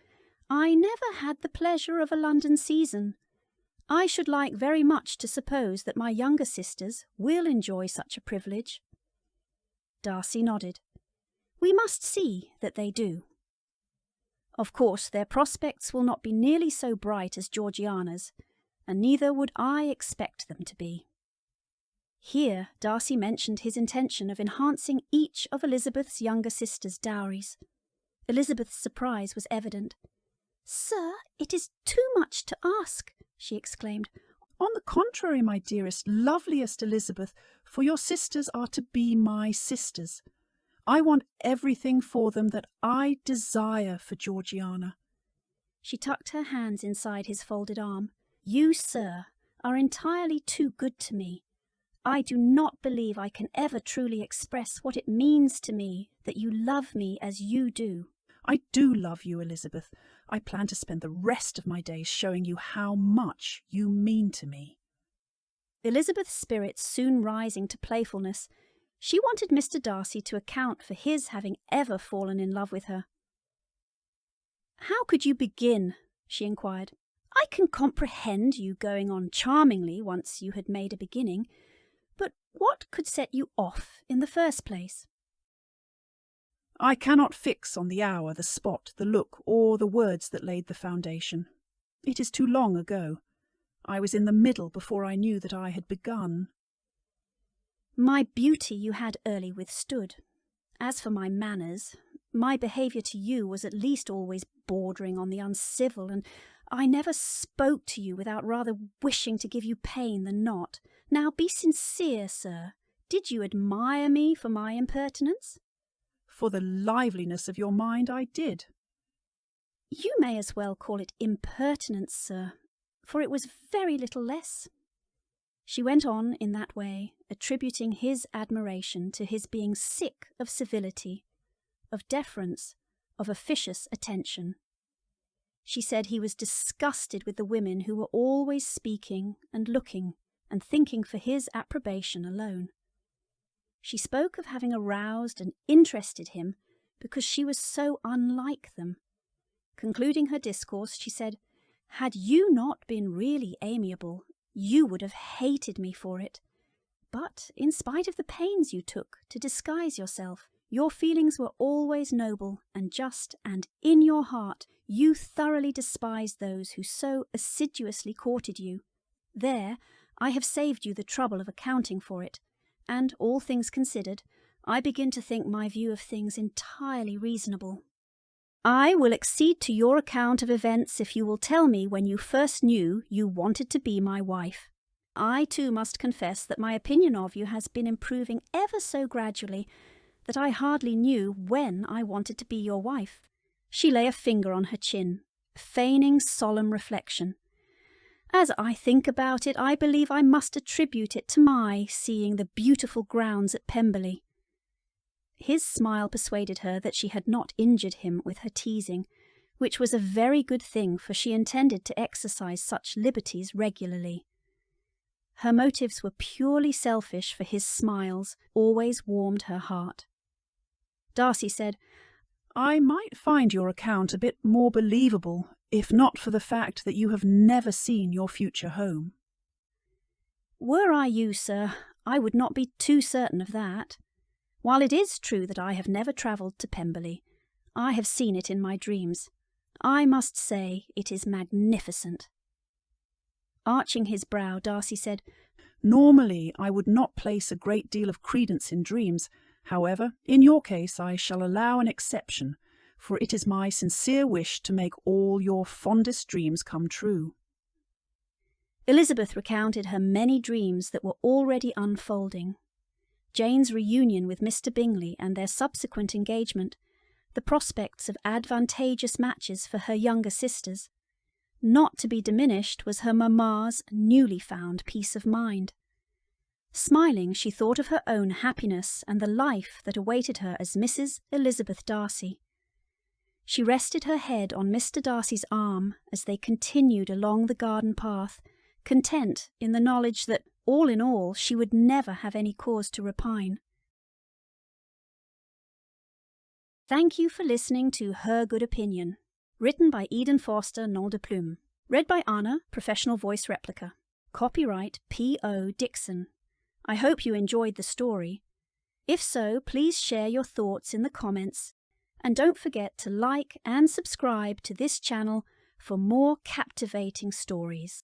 "I never had the pleasure of a London season. I should like very much to suppose that my younger sisters will enjoy such a privilege." Darcy nodded. "We must see that they do. Of course, their prospects will not be nearly so bright as Georgiana's, and neither would I expect them to be." Here Darcy mentioned his intention of enhancing each of Elizabeth's younger sisters' dowries. Elizabeth's surprise was evident. "Sir, it is too much to ask," she exclaimed. "On the contrary, my dearest, loveliest Elizabeth, for your sisters are to be my sisters. I want everything for them that I desire for Georgiana." She tucked her hands inside his folded arm. "You, sir, are entirely too good to me. I do not believe I can ever truly express what it means to me that you love me as you do." I do love you, Elizabeth. I plan to spend the rest of my days showing you how much you mean to me." Elizabeth's spirits soon rising to playfulness, she wanted Mr. Darcy to account for his having ever fallen in love with her. "How could you begin?" she inquired. "I can comprehend you going on charmingly once you had made a beginning, but what could set you off in the first place?" "I cannot fix on the hour, the spot, the look, or the words that laid the foundation. It is too long ago. I was in the middle before I knew that I had begun." "My beauty you had early withstood. As for my manners, my behaviour to you was at least always bordering on the uncivil, and I never spoke to you without rather wishing to give you pain than not. Now be sincere, sir. Did you admire me for my impertinence?" "For the liveliness of your mind, I did." "You may as well call it impertinence, sir, for it was very little less." She went on in that way, attributing his admiration to his being sick of civility, of deference, of officious attention. She said he was disgusted with the women who were always speaking and looking and thinking for his approbation alone. She spoke of having aroused and interested him because she was so unlike them. Concluding her discourse, she said, "Had you not been really amiable, you would have hated me for it. But in spite of the pains you took to disguise yourself, your feelings were always noble and just, and in your heart you thoroughly despised those who so assiduously courted you. There, I have saved you the trouble of accounting for it, and, all things considered, I begin to think my view of things entirely reasonable. I will accede to your account of events if you will tell me when you first knew you wanted to be my wife. I too must confess that my opinion of you has been improving ever so gradually, that I hardly knew when I wanted to be your wife." She lay a finger on her chin, feigning solemn reflection. "As I think about it, I believe I must attribute it to my seeing the beautiful grounds at Pemberley." His smile persuaded her that she had not injured him with her teasing, which was a very good thing, for she intended to exercise such liberties regularly. Her motives were purely selfish, for his smiles always warmed her heart. Darcy said, "I might find your account a bit more believable, if not for the fact that you have never seen your future home." "Were I you, sir, I would not be too certain of that. While it is true that I have never travelled to Pemberley, I have seen it in my dreams. I must say it is magnificent." Arching his brow, Darcy said, "Normally I would not place a great deal of credence in dreams. However, in your case I shall allow an exception, for it is my sincere wish to make all your fondest dreams come true." Elizabeth recounted her many dreams that were already unfolding. Jane's reunion with Mr. Bingley and their subsequent engagement, the prospects of advantageous matches for her younger sisters. Not to be diminished was her mamma's newly found peace of mind. Smiling, she thought of her own happiness and the life that awaited her as Mrs. Elizabeth Darcy. She rested her head on Mr. Darcy's arm as they continued along the garden path, content in the knowledge that, all in all, she would never have any cause to repine. Thank you for listening to Her Good Opinion, written by Eden Forster, nom de plume. Read by Anna, professional voice replica. Copyright P.O. Dixon. I hope you enjoyed the story. If so, please share your thoughts in the comments, and don't forget to like and subscribe to this channel for more captivating stories.